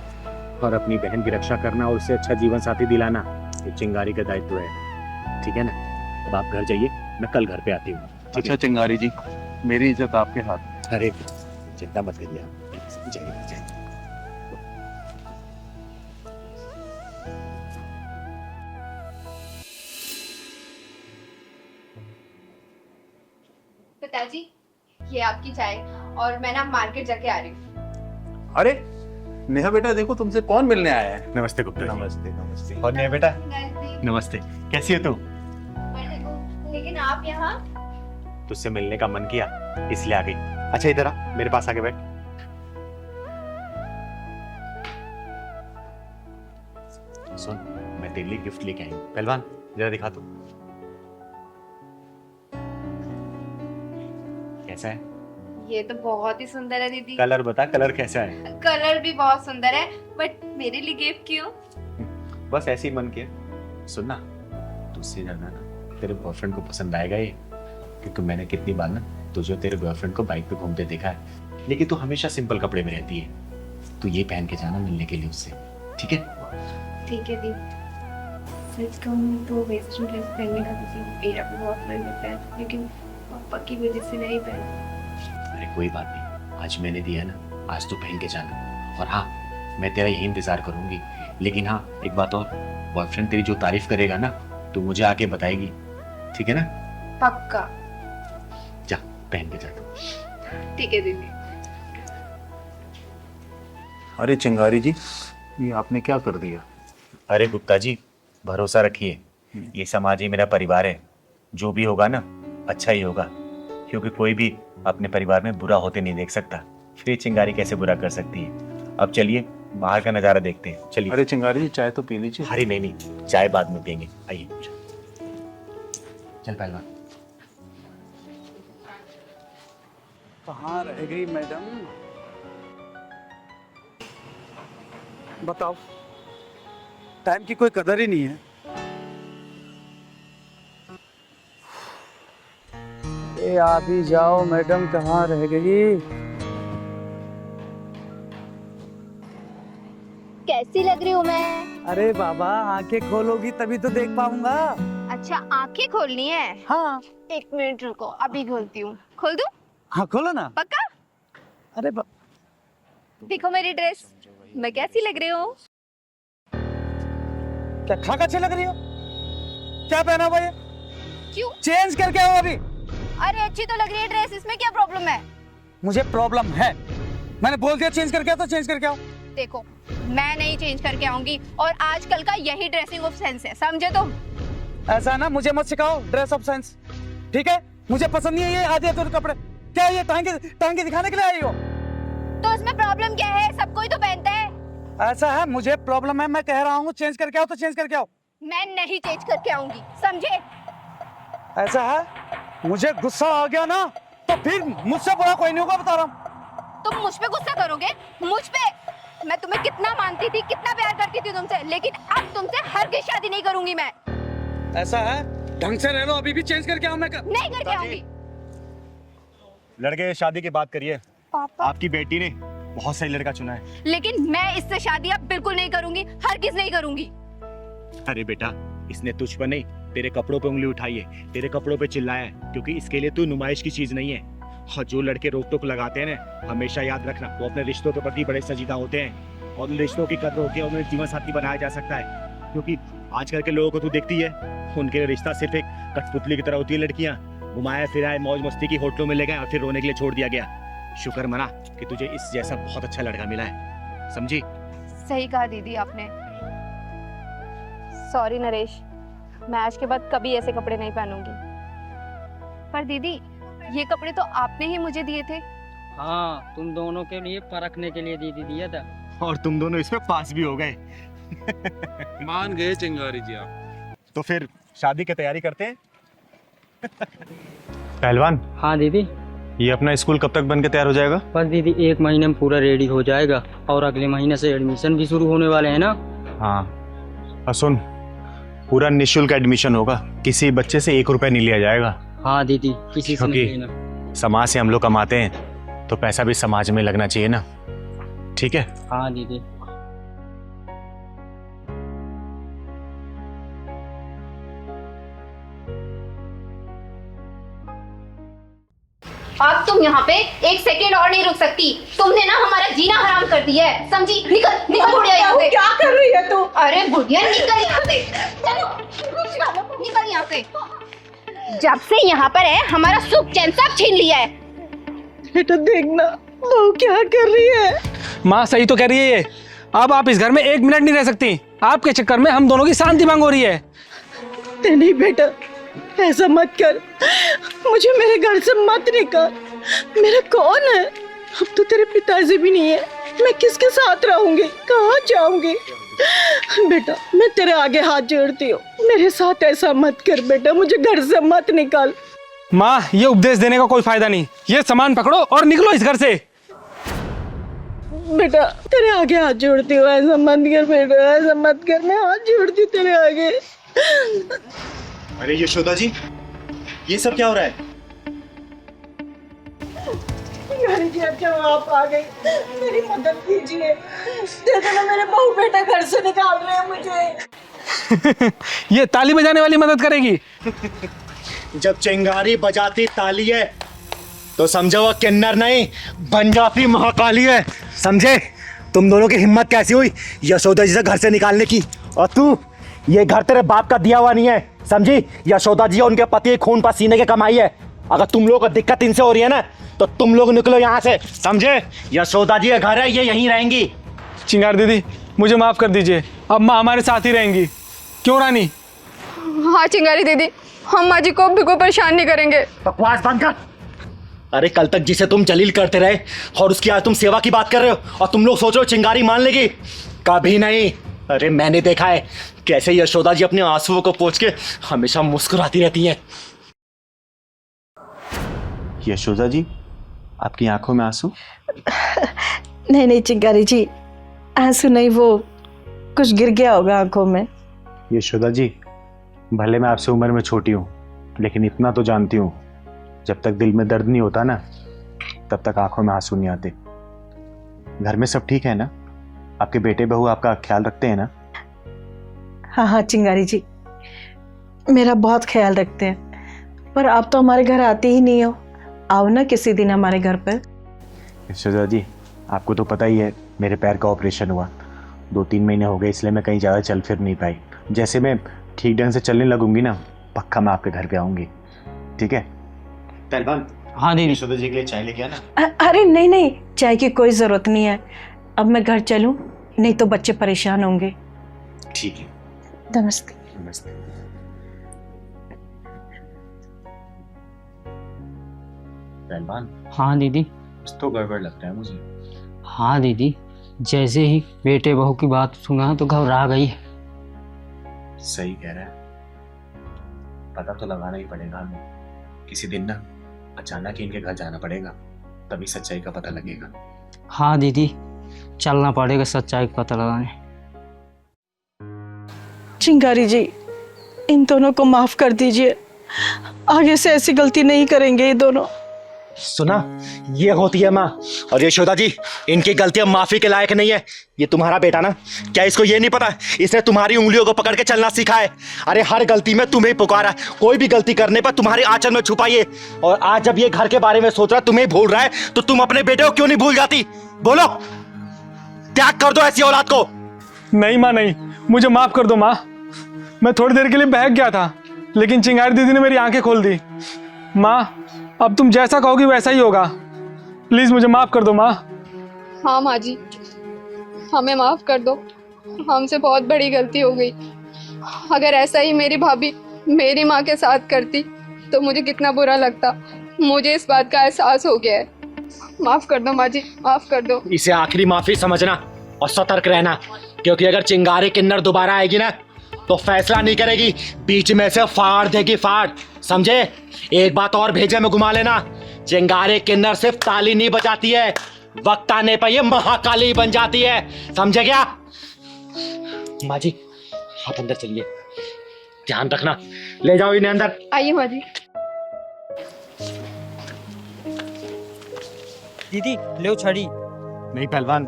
और अपनी बहन की रक्षा करना और उससे अच्छा जीवन साथी दिलाना ये चिंगारी का दायित्व है। ठीक है ना? अब आप घर जाइए, मैं कल घर पे आती हूँ। अच्छा चिंगारी जी, मेरी इज्जत आपके हाथ। अरे चिंता मत करिए आप, जाइए जाइए। पिताजी, ये आपकी चाय, और मैं ना मार्केट जाके आ रही हूँ। अरे नेहा बेटा, देखो तुमसे कौन मिलने आया है। नमस्ते गुप्ता जी। नमस्ते नमस्ते। और नहीं बेटा, नमस्ते। कैसी है तू? लेकिन आप यहाँ? तुझसे मिलने का मन किया इसलिए आ गई। अच्छा इधर आ, मेरे पास आके बैठ। सुन, मैं तेरे लिए गिफ्ट लेके आई हूँ। पहलवान जरा दिखा तू, कैसा है? ये तो बहुत ही सुंदर है दीदी। कलर बता, कलर कैसा है? कलर भी बहुत सुंदर है, बट मेरे लिए गिफ्ट क्यों? बस ऐसे ही मन किया। सुन ना, तुझसे ज्यादा ना तेरे बॉयफ्रेंड को पसंद आएगा ये, क्योंकि मैंने कितनी बार ना तुझे तेरे बॉयफ्रेंड को बाइक पे घूमते देखा है, लेकिन तू हमेशा सिंपल कपड़े में रहती है। तू ये पहन के जाना मिलने के लिए उससे, ठीक है? ठीक है दीदी। सच कहूँ तो वेस्टर्न ड्रेस पहनने का मुझे मेरा भी बहुत मन होता है, लेकिन पापा की वजह से नहीं पहन। अरे कोई बात नहीं, आज मैंने दिया ना, आज तो पहन के जाना। और हाँ, मैं तेरा यही इंतजार करूंगी। लेकिन हाँ, एक बात और, बॉयफ्रेंड तेरी जो तारीफ करेगा ना तो मुझे आके बताएगी, ठीक है ना? पक्का। जा पहन के जा तू। ठीक है दीदी। अरे चिंगारी जी, ये आपने क्या कर दिया? अरे गुप्ता जी, भरोसा रखिए, ये समाज ही मेरा परिवार है। जो भी होगा ना अच्छा ही होगा, क्योंकि कोई भी अपने परिवार में बुरा होते नहीं देख सकता। फिर ये चिंगारी कैसे बुरा कर सकती है? अब चलिए बाहर का नजारा देखते हैं, चलिए। अरे चिंगारी जी, चाय तो पी लीजिए। अरे नहीं, चाय बाद में पियेंगे, आइए। चल पहलवान। कहाँ रह गई मैडम? बताओ, टाइम की कोई कदर ही नहीं है। ए आ भी जाओ मैडम, कहाँ रह गई? कैसी लग रही हूँ मैं? अरे बाबा, आंखें खोलोगी तभी तो देख पाऊंगा। अच्छा, आंखें खोलनी है? हाँ। एक मिनट रुको, अभी खोलती हूँ। खोल दूँ? हाँ खोलो ना। पक्का? अरे देखो मेरी ड्रेस, मैं कैसी लग रही हूँ? क्या खाक अच्छी लग रही हो? क्या पहना हुआ ये? क्यों? चेंज करके आओ अभी। अरे अच्छी तो लग रही है ड्रेस, इसमें क्या प्रॉब्लम है? मुझे प्रॉब्लम है, मैंने बोल दिया चेंज करके आओ तो चेंज करके आओ। देखो, मैं नहीं चेंज करके आऊंगी, और आजकल का यही ड्रेसिंग ऑफ सेंस है, समझे तुम? ऐसा ना, मुझे मत सिखाओ ड्रेस ऑफ सेंस, ठीक है? मुझे पसंद नहीं है ये आधे अधूरे कपड़े। क्या ये टांगे दिखाने के लिए आई हो? तो इसमें प्रॉब्लम क्या है? सब कोई तो पहनता है। ऐसा है, मुझे प्रॉब्लम है, मैं कह रहा हूँ चेंज करके आओ तो चेंज करके आओ। मैं नहीं चेंज करके आऊंगी, समझे? ऐसा है, मुझे गुस्सा आ गया ना तो फिर मुझसे बुरा कोई नहीं होगा, बता रहा हूँ। तुम मुझ पे गुस्सा करोगे? मुझ पे? मैं तुम्हें कितना मानती थी, कितना प्यार करती थी तुमसे, लेकिन अब तुमसे हरगिज़ शादी नहीं करूंगी मैं। ऐसा है, ढंग से रह लो, अभी भी चेंज करके आओ। मैं नहीं करके आऊंगी। लड़के शादी की बात करिए। पापा, आपकी बेटी ने बहुत सही लड़का चुना है। लेकिन मैं इससे शादी अब बिल्कुल नहीं करूंगी, हरगिज़ नहीं करूंगी। अरे बेटा, इसने तुझ पर नहीं तेरे कपड़ों पे उंगली उठाई है, तेरे कपड़ों पे चिल्लाया है, क्योंकि इसके लिए तू नुमाइश की चीज नहीं है। और जो लड़के रोक टोक लगाते हैं ना, हमेशा याद रखना वो अपने रिश्तों के प्रति बड़े संजीदा होते हैं, और उन रिश्तों की कदर होती है, उन्हें जीवन साथी बनाया जा सकता है। क्योंकि आजकल के लोगों को तू देखती है, उनके लिए रिश्ता सिर्फ एक कठपुतली की तरह होती है। लड़कियां घुमाया फिराए मौज मस्ती की होटलों में ले गए और फिर रोने के लिए छोड़ दिया गया। शुक्र मना कि तुझे इस जैसा बहुत अच्छा लड़का मिला है, समझी? सही कहा दीदी आपने। सॉरी नरेश, मैं आज के बाद कभी ऐसे कपड़े नहीं पहनूंगी। पर दीदी, ये कपड़े तो आपने ही मुझे दिए थे। हाँ, तुम दोनों के लिए परखने के लिए दीदी दिया था। और तुम दोनों इसमें पास भी हो गए। मान गए चिंगारी जी आप। तो फिर शादी की तैयारी करते हैं। पहलवान, हाँ दीदी। ये अपना स्कूल कब तक बन के तैयार हो जाएगा? बस दीदी 1 महीने में पूरा रेडी हो जाएगा, और अगले महीने से एडमिशन भी शुरू होने वाले हैं ना। हाँ, और सुन, पूरा निःशुल्क एडमिशन होगा, किसी बच्चे से 1 रुपया नहीं लिया जाएगा। हाँ दीदी, किसी से नहीं क्योंकि लेना। समाज से हम लोग कमाते हैं, तो पैसा भी समाज में लगना चाहिए ना, ठीक है? हाँ दीदी। अब तुम यहाँ पे 1 सेकेंड और नहीं रुक सकती। तुमने ना हमारा जीना हराम कर दिया है, समझी? निकल निकल बुढ़िया यहाँ से। क्या कर रही है तू? अरे बुढ़िया निकल यहाँ से, चलो निकल यहाँ से। जब से यहाँ पर है, हमारा सुख चैन सब छीन लिया है। बेटा देखना बहू क्या कर रही है। माँ सही तो कह रही है ये। अब आप इस घर में 1 मिनट नहीं रह सकती। आपके चक्कर में हम दोनों की शांति भंग हो रही है। नहीं बेटा, ऐसा मत कर, मुझे मेरे घर से मत निकाल। मेरा कौन है? अब तो तेरे पिताजी भी नहीं है, मैं किसके साथ रहूंगी, कहाँ जाऊंगी? बेटा मैं तेरे आगे हाथ जोड़ती हूँ, मेरे साथ ऐसा मत कर बेटा, मुझे घर से मत निकाल। माँ, ये उपदेश देने का कोई फायदा नहीं। ये सामान पकड़ो और निकलो इस घर से। बेटा तेरे आगे हाथ जोड़ती हूँ, ऐसा मत कर बेटा, ऐसा मत कर, मैं हाथ जोड़ती हूँ तेरे आगे। अरे यशोदा जी, ये सब क्या हो रहा है? जी अच्छा आप आ गई, मेरी मदद कीजिए। देखो ना मेरे बहू बेटा घर से निकाल रहे हैं मुझे। ये ताली बजाने वाली मदद करेगी? जब चिंगारी बजाती ताली है तो समझो वो किन्नर नहीं बन जाती महाकाली है, समझे? तुम दोनों की हिम्मत कैसी हुई यशोदा जी से घर से निकालने की? और तू, ये घर तेरे बाप का दिया हुआ नहीं है, समझी? यशोदा जी उनके पति खून पसीने की कमाई है। अगर तुम लोगों को दिक्कत इनसे हो रही है ना, तो तुम लोग निकलो यहाँ से, समझे? यशोदा जी का घर है, ये यहीं रहेंगी। चिंगार दीदी, मुझे माफ कर दीजिए, अब माँ हमारे साथ ही रहेंगी। क्यों रानी? हाँ चिंगारी दीदी, हम माँ जी को बिल्कुल परेशान नहीं करेंगे। बकवास बंद कर। अरे कल तक जिसे तुम जलील करते रहे और उसकी आज तुम सेवा की बात कर रहे हो, और तुम लोग सोच रहे हो चिंगारी मान लेगी? कभी नहीं। अरे मैंने देखा है कैसे यशोदा जी अपने आंसुओं को पोंछ के हमेशा मुस्कुराती रहती हैं। यशोदा जी, आपकी आंखों में आंसू? नहीं नहीं चिंगारी जी, आंसू नहीं, वो कुछ गिर गया होगा आंखों में। यशोदा जी, भले मैं आपसे उम्र में छोटी हूँ, लेकिन इतना तो जानती हूँ, जब तक दिल में दर्द नहीं होता ना, तब तक आंखों में आंसू नहीं आते। घर में सब ठीक है ना? आपके बेटे बहू आपका ख्याल रखते हैं ना? हाँ हाँ चिंगारी जी, मेरा बहुत ख्याल रखते हैं। पर आप तो हमारे घर आते ही नहीं हो, आओ ना किसी दिन हमारे घर पर। यशोदा जी, आपको तो पता ही है मेरे पैर का ऑपरेशन हुआ, 2-3 महीने हो गए, इसलिए मैं कहीं ज़्यादा चल फिर नहीं पाई। जैसे मैं ठीक ढंग से चलने लगूंगी ना, पक्का मैं आपके घर पे आऊंगी, ठीक है? पहलवान, हाँ दीदी। यशोदा जी के लिए चाय लेके आना। अरे नहीं नहीं, चाय की कोई ज़रूरत नहीं है, अब मैं घर चलूं, नहीं तो बच्चे परेशान होंगे। ठीक है, नमस्ते। नमस्ते। पहलवान, हाँ दीदी। कुछ तो गड़बड़ लगता है मुझे। हाँ दीदी, जैसे ही बेटे बहू की बात सुना तो घबरा गई। सही कह रहा है, पता तो लगाना ही पड़ेगा हमें। किसी दिन ना अचानक ही इनके घर जाना पड़ेगा, तभी सच्चाई का पता लगेगा। हाँ दीदी, चलना पड़ेगा सच्चाई का पता लगाने। चिंगारी जी, इन दोनों को माफ कर दीजिए, आगे से ऐसी गलती नहीं करेंगे ये दोनों। सुना, ये होती है माँ। और यशोदा जी, इनकी गलतियां माफी के लायक नहीं है। ये तुम्हारा बेटा ना, क्या इसको ये नहीं पता इसने तुम्हारी उंगलियों को पकड़ के चलना सीखा है? अरे हर गलती में तुम्हें पुकारा, कोई भी गलती करने पर तुम्हारे आंचल में छुपाइए। और आज जब ये घर के बारे में सोच रहा है, तुम्हें भूल रहा है, तो तुम अपने बेटे को क्यों नहीं भूल जाती? बोलो, त्याग कर दो ऐसी औलाद को। नहीं माँ नहीं, मुझे माफ कर दो माँ। मैं थोड़ी देर के लिए बहक गया था, लेकिन चिंगारी दीदी ने मेरी आंखें खोल दी। माँ, अब तुम जैसा कहोगी वैसा ही होगा। प्लीज मुझे माफ कर दो माँ। हाँ माँ जी, हमें माफ कर दो, हमसे बहुत बड़ी गलती हो गई। अगर ऐसा ही मेरी भाभी मेरी माँ के साथ करती तो मुझे कितना बुरा लगता। मुझे इस बात का एहसास हो गया है। माफ कर दो माँ जी, माफ कर दो। इसे आखिरी माफी समझना और सतर्क रहना, क्योंकि अगर चिंगारी किन्नर दोबारा आएगी ना, तो फैसला नहीं करेगी, बीच में से फाड़ देगी, फाड़। समझे? एक बात और भेजे में घुमा लेना, चिंगारी किन्नर सिर्फ ताली नहीं बजाती है, वक्त आने पर ये महाकाली बन जाती है। समझे क्या? माँ जी, आप अंदर चलिए, ध्यान रखना। ले जाओ इन्हें अंदर। आइए माँ जी। दीदी ले छड़ी। नहीं पहलवान,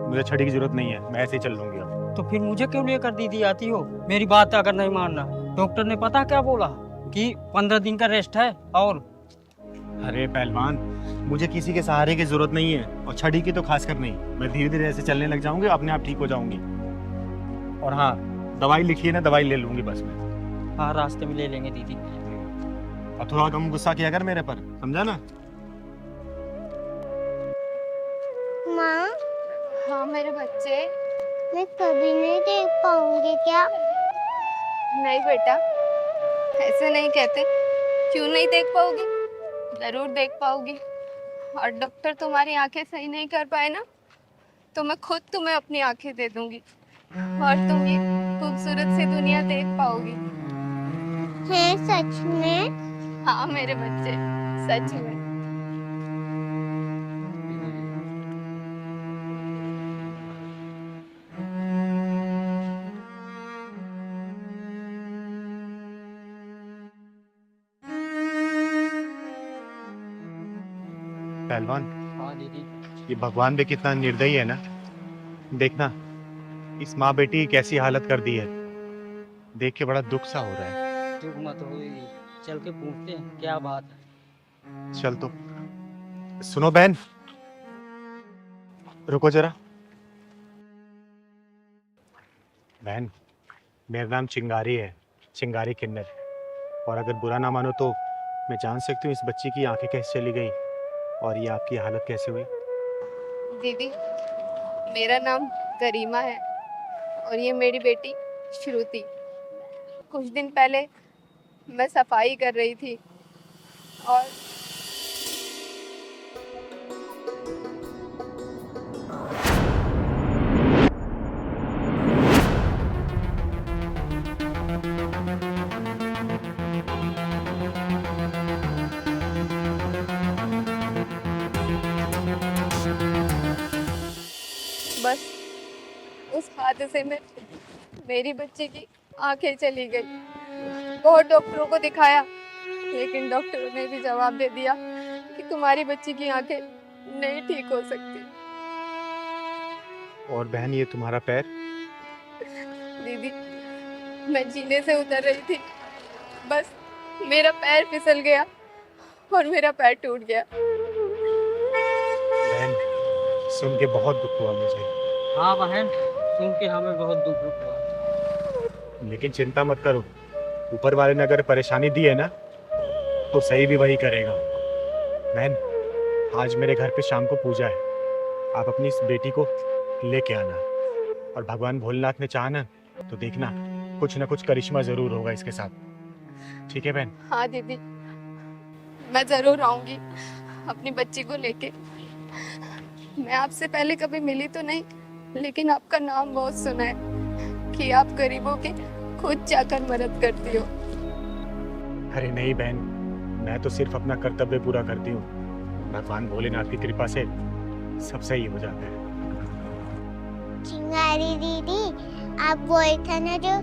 मुझे छड़ी की जरूरत नहीं है, मैं ऐसे ही चल लूंगी अब। तो फिर मुझे क्यों लेकर दीदी आती हो? मेरी बात अगर नहीं मानना, डॉक्टर ने पता क्या बोला कि 15 दिन का रेस्ट है। और अरे पहलवान, मुझे किसी के सहारे की जरूरत नहीं है, और छड़ी की तो खासकर नहीं। मैं धीरे धीरे ऐसे चलने लग जाऊंगी, अपने आप ठीक हो जाऊंगी। और हाँ, दवाई लिखी है ना, दवाई ले लूंगी बस मैं। हाँ, रास्ते में ले लेंगे दीदी। और थोड़ा कम गुस्सा किया कर मेरे पर, समझा ना? माँ, हाँ मेरे बच्चे। मैं कभी नहीं देख पाऊंगी क्या? नहीं बेटा, ऐसे नहीं कहते। क्यों नहीं देख पाओगी? जरूर देख पाओगी। और डॉक्टर तुम्हारी आंखें सही नहीं कर पाए ना, तो मैं खुद तुम्हें अपनी आंखें दे दूंगी और तुम ये खूबसूरत सी दुनिया देख पाओगी। है सच में? हाँ मेरे बच्चे, सच में। पहलवान, हाँ दीदी। ये भगवान भी कितना निर्दयी है ना। देखना, इस माँ बेटी की कैसी हालत कर दी है, देख के बड़ा दुख सा हो रहा है। चुप मत हो दीदी, चल के पूछते हैं क्या बात है। चल तो। सुनो बहन, रुको जरा। बहन, मेरा नाम चिंगारी है, चिंगारी किन्नर। और अगर बुरा ना मानो तो मैं जान सकती हूँ इस बच्ची की आंखें कैसे चली गई और ये आपकी हालत कैसे हुई? दीदी, मेरा नाम करीमा है और ये मेरी बेटी श्रुति। कुछ दिन पहले मैं सफाई कर रही थी और बस उस हादसे में मेरी बच्ची की आंखें चली गई। बहुत डॉक्टरों को दिखाया, लेकिन डॉक्टरों ने भी जवाब दे दिया कि तुम्हारी बच्ची की आंखें नहीं ठीक हो सकती। और बहन, ये तुम्हारा पैर? दीदी, मैं जीने से उतर रही थी, बस मेरा पैर फिसल गया और मेरा पैर टूट गया। बहन, सुन के बहुत दुख हुआ मुझे। हाँ बहन, सुन के हमें बहुत दुख हुआ। लेकिन चिंता मत करो, ऊपर वाले ने अगर परेशानी दी है ना, तो सही भी वही करेगा। बहन, आज मेरे घर पे शाम को पूजा है, आप अपनी इस बेटी को लेके आना। और भगवान भोलेनाथ ने चाहा ना, तो देखना कुछ ना कुछ करिश्मा जरूर होगा इसके साथ। ठीक है बहन? हाँ दीदी, मैं जरूर आऊंगी अपनी बच्ची को लेके। मैं आपसे पहले कभी मिली तो नहीं, लेकिन आपका नाम बहुत सुना है कि आप गरीबों की खुद जाकर मदद करती हो। अरे नहीं बहन, मैं तो सिर्फ अपना कर्तव्य पूरा करती हूँ। भगवान भोलेनाथ की कृपा से सब सही हो जाता है। चिंगारी दीदी, आप वही था ना जो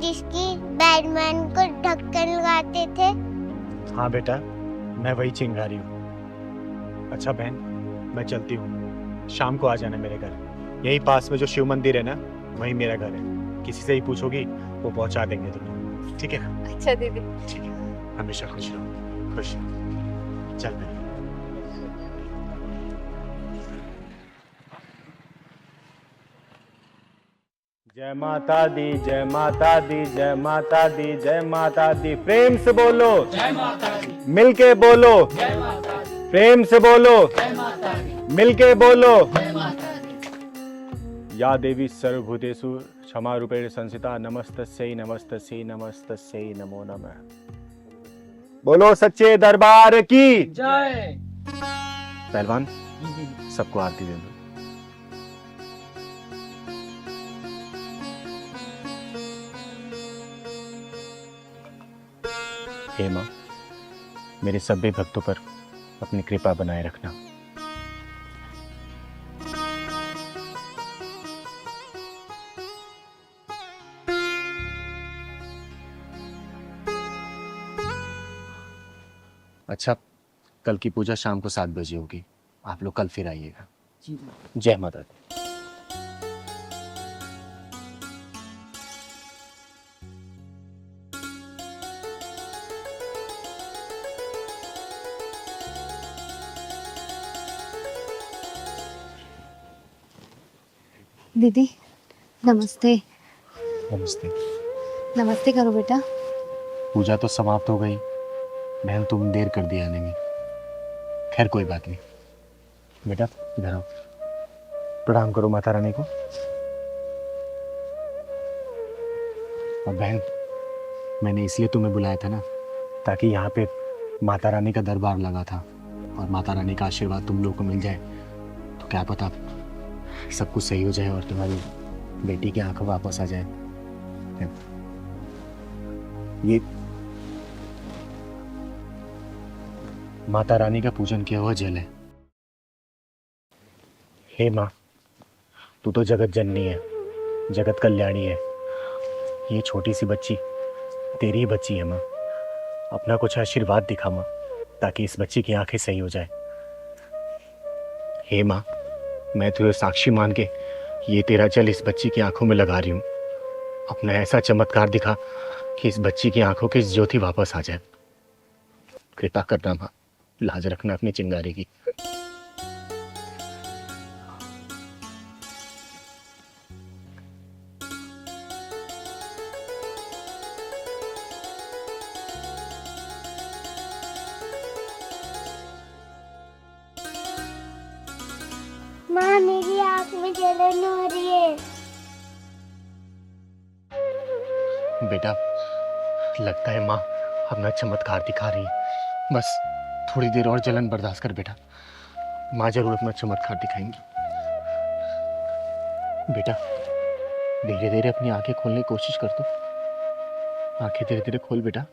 जिसकी बैटमैन को ढक्कन लगाते थे? हाँ बेटा, मैं वही चिंगारी हूँ। अच्छा बहन, मैं चलती हूँ, शाम को आ जाना मेरे घर। यही पास में जो शिव मंदिर है ना, वही मेरा घर है। किसी से ही पूछोगी वो पहुंचा देंगे तुम्हें, ठीक है? अच्छा दीदी। ठीक है, हमेशा खुश रहो, खुश रहो। चल बहन। जय माता दी, जय माता दी, जय माता दी, जय माता दी। प्रेम से बोलो जय माता दी, मिलके बोलो जय माता दी, प्रेम से बोलो जय माता दी, मिलके बोलो जय माता दी। या देवी सर्वभूतेषु क्षमा रूपेण संस्थिता, नमस्तस्यै नमस्तस्यै नमस्तस्यै नमो नमः। बोलो सच्चे दरबार की जय। पहलवान, सबको आरती दे दो। हे माँ, मेरे सभी भक्तों पर अपनी कृपा बनाए रखना। अच्छा, कल की पूजा शाम को 7 बजे होगी, आप लोग कल फिर आइएगा। जय माता दी। दीदी नमस्ते। नमस्ते। नमस्ते करो बेटा। पूजा तो समाप्त हो गई, बहन तुम देर कर दी आने में। खैर कोई बात नहीं, बेटा इधर आओ, प्रणाम करो माता रानी को। और बहन, मैंने इसलिए तुम्हें बुलाया था ना, ताकि यहाँ पे माता रानी का दरबार लगा था और माता रानी का आशीर्वाद तुम लोगों को मिल जाए तो क्या पता सब कुछ सही हो जाए और तुम्हारी बेटी की आंखें वापस आ जाए। ये माता रानी का पूजन किया हुआ जल है। हे माँ, तू तो जगत जननी है, जगत कल्याणी है। ये छोटी सी बच्ची तेरी ही बच्ची है माँ, अपना कुछ आशीर्वाद दिखा माँ, ताकि इस बच्ची की आंखें सही हो जाए। हे माँ, मैं तुझे साक्षी मान के ये तेरा जल इस बच्ची की आंखों में लगा रही हूँ। अपना ऐसा चमत्कार दिखा कि इस बच्ची की आंखों की ज्योति वापस आ जाए। कृपा करना माँ, लाज रखना अपनी चिंगारी की। माँ मेरी आँख में जलन हो रही है। बेटा, लगता है माँ अपना चमत्कार दिखा रही है। बस थोड़ी देर और जलन बर्दाश्त कर बेटा, माँ जरूर अपना चमत्कार दिखाएंगी। बेटा धीरे धीरे अपनी आंखें खोलने की कोशिश कर दो। आंखें धीरे धीरे खोल बेटा,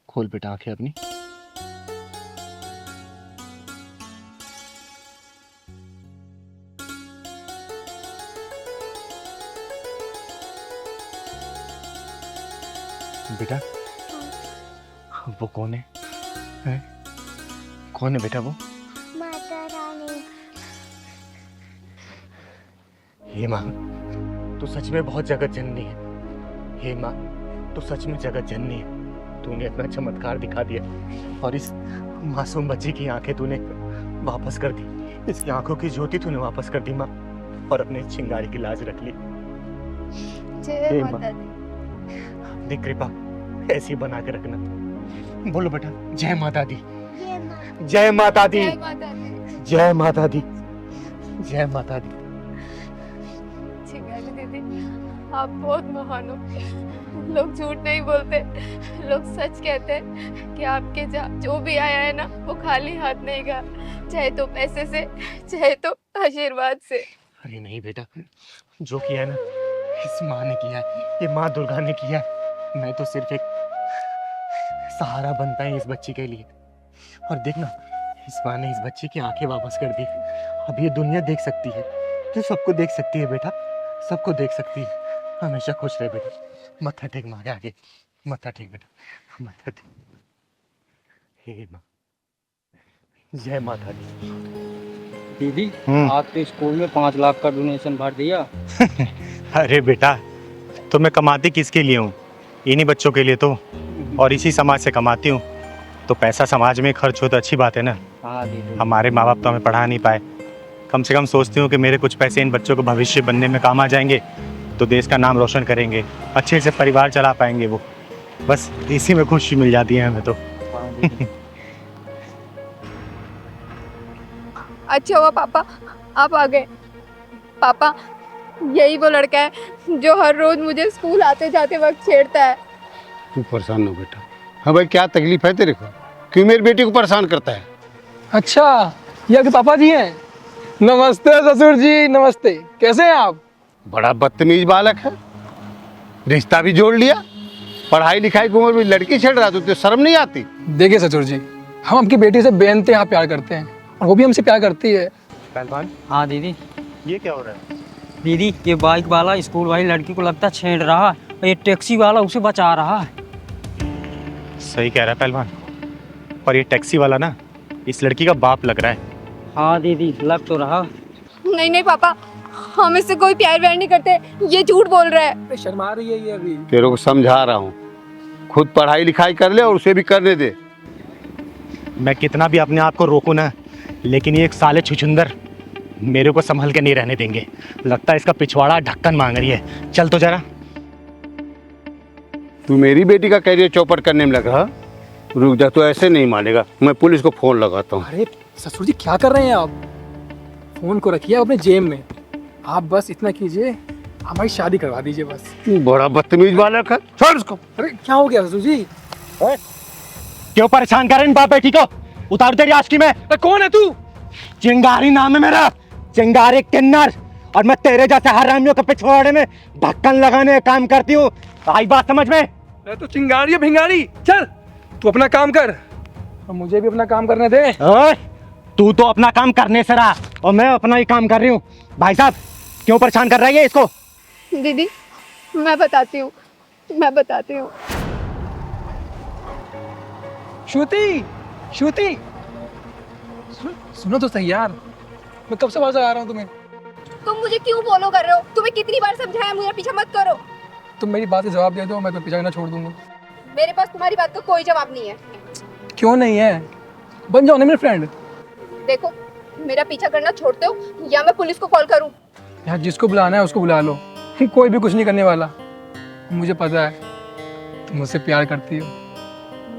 खोल बेटा आंखें अपनी। बेटा वो कौन है? हैं? कौन है बेटा वो? माता रानी। हे माँ, तू सच में बहुत जगत जननी है। हे माँ, तू सच में जगत जननी है। तूने अपना चमत्कार दिखा दिया और इस मासूम बच्ची की आंखें तूने वापस कर दी। इसकी आंखों की ज्योति तूने वापस कर दी माँ, और अपने चिंगारी की लाज रख ली। जय माता दी। अपनी कृपा ऐसी बना के रखना। बोलो बेटा, जय माता दी, जय माता दी, जय माता दी। जय माता दी, जय माता दी। चिंगारी दीदी, आप बहुत महान हो। लोग झूठ नहीं बोलते, लोग सच कहते हैं कि आपके जो भी आया है ना, वो खाली हाथ नहीं गया, चाहे तो पैसे से, चाहे तो आशीर्वाद से। अरे नहीं बेटा, जो किया है ना इस माँ ने किया है, ये माँ दुर्गा ने किया है। मैं तो सिर्फ एक सहारा बनता है इस बच्ची के लिए। और देखना, इस माँ ने इस बच्ची की आंखें वापस कर दी। अब ये दुनिया देख सकती है, तो सबको देख सकती है बेटा, सबको देख सकती है। हमेशा खुश रहे बेटा। मत्था टेक माँ के आगे, मत्था टेक बेटा, मत्था टेक। हे माँ, जय माता दी। दीदी आपके स्कूल में 5 लाख का डोनेशन भर दिया। अरे बेटा, तो मैं कमाती किसके लिए हूँ? इन्हीं बच्चों के लिए तो, और इसी समाज से कमाती हूँ। तो पैसा समाज में खर्च हो तो अच्छी बात है ना। हाँ दीदी। हमारे माँ बाप तो हमें पढ़ा नहीं पाए, कम से कम सोचती हूँ कि मेरे कुछ पैसे इन बच्चों को भविष्य बनने में काम आ जाएंगे, तो देश का नाम रोशन करेंगे, अच्छे से परिवार चला पाएंगे वो। बस इसी में खुशी मिल जाती है हमें तो। अच्छा हुआ पापा आप आ गए। पापा यही वो लड़का है जो हर रोज मुझे स्कूल आते जाते वक्त छेड़ता है। तू परेशान हो बेटा। हाँ भाई, क्या तकलीफ है तेरे को? क्यों मेरी बेटी को परेशान करता है? अच्छा, ये आपके पापा जी हैं? नमस्ते ससुर जी, नमस्ते। कैसे हैं आप? बड़ा बदतमीज बालक है, रिश्ता भी जोड़ लिया। पढ़ाई लिखाई की उम्र में लड़की छेड़ रहा, तो शर्म नहीं आती? देखिए ससुर जी, हम आपकी बेटी से बेइंतहा प्यार करते हैं और वो भी हमसे प्यार करती है। पहलवान, हाँ दीदी। ये क्या हो रहा है? दीदी ये बाइक वाला स्कूल वाली लड़की को लगता है छेड़ रहा है, और ये टैक्सी वाला उसे बचा रहा है। सही कह रहा है पहलवान, और ये टैक्सी वाला ना इस लड़की का बाप लग रहा है। हाँ दीदी लग तो रहा। नहीं नहीं पापा, हम इससे कोई प्यार व्यार नहीं करते, ये झूठ बोल रहा है। शर्मा रही है ये अभी। तेरे को समझा रहा हूँ, खुद पढ़ाई लिखाई कर ले और उसे भी करने दे। मैं कितना भी अपने आप को रोकूं ना, लेकिन ये एक साले छुछुंदर मेरे को संभल के नहीं रहने देंगे। लगता है इसका पिछवाड़ा ढक्कन मांग रही है। चल तो जरा। तू मेरी बेटी का कैरियर चौपट करने में लग रहा? रुक जा, तो ऐसे नहीं मानेगा, मैं पुलिस को फोन लगाता हूँ। अरे ससुर जी क्या कर रहे हैं आप? फोन को रखिए अपने जेब में। आप बस इतना कीजिए, हमारी शादी करवा दीजिए बस। तू बड़ा बदतमीज बालक है, छोड़ उसको। अरे क्या हो गया ससुर जी? क्यों परेशान कर रहे हैं बाप बेटी को? उतार तेरी आशिकी में। कौन है तू? चिंगारी नाम है मेरा, चिंगारी किन्नर, और मैं तेरे जैसे हरामियों के पिछवाड़े में ढक्कन लगाने का काम करती हूँ। आई बात समझ में? मैं तो चिंगारी है भिंगारी। चल तू अपना काम कर और मुझे भी अपना काम करने दे। ओए, तू तो अपना काम करने से रहा और मैं अपना ही काम कर रही हूँ। भाई साहब क्यों परेशान कर रही है इसको? दीदी मैं बताती हूँ, मैं बताती हूँ। श्रुति, श्रुति सुनो तो सही यार, मैं कब से आवाज लगा रहा हूँ तुम्हें। तुम मुझे क्यों फॉलो कर रहे हो? तुम्हें कितनी बार समझाया मुझे पीछा मत करो। तुम मेरी बात का जवाब दे दो, मैं तो पीछा करना छोड़ दूंगा। मेरे पास तुम्हारी बात का कोई जवाब नहीं है। क्यों नहीं है? बन जाओ ना मेरे फ्रेंड। देखो मेरा पीछा करना छोड़ते हो या मैं पुलिस को कॉल करूं? यार जिसको बुलाना है उसको बुला लो, कोई भी कुछ नहीं करने वाला। मुझे पता है तुम मुझसे प्यार करती हो।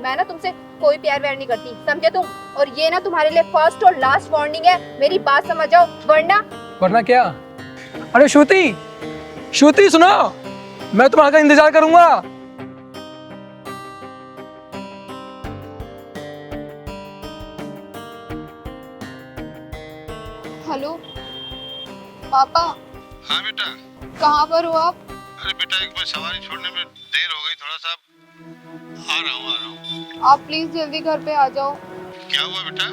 मैं ना तुमसे कोई प्यार व्यार नहीं करती, समझे तुम? और ये ना तुम्हारे लिए फर्स्ट और लास्ट वार्निंग है, मेरी बात समझ जाओ वरना क्या? अरे श्रुति, श्रुति सुनो, मैं तुम्हारा इंतजार करूंगा। हेलो पापा। हाँ बेटा। कहाँ पर हो आप? अरे बेटा एक बार सवारी छोड़ने में देर हो गई, थोड़ा सा आ रहा हूँ। आप प्लीज जल्दी घर पे आ जाओ। क्या हुआ बेटा?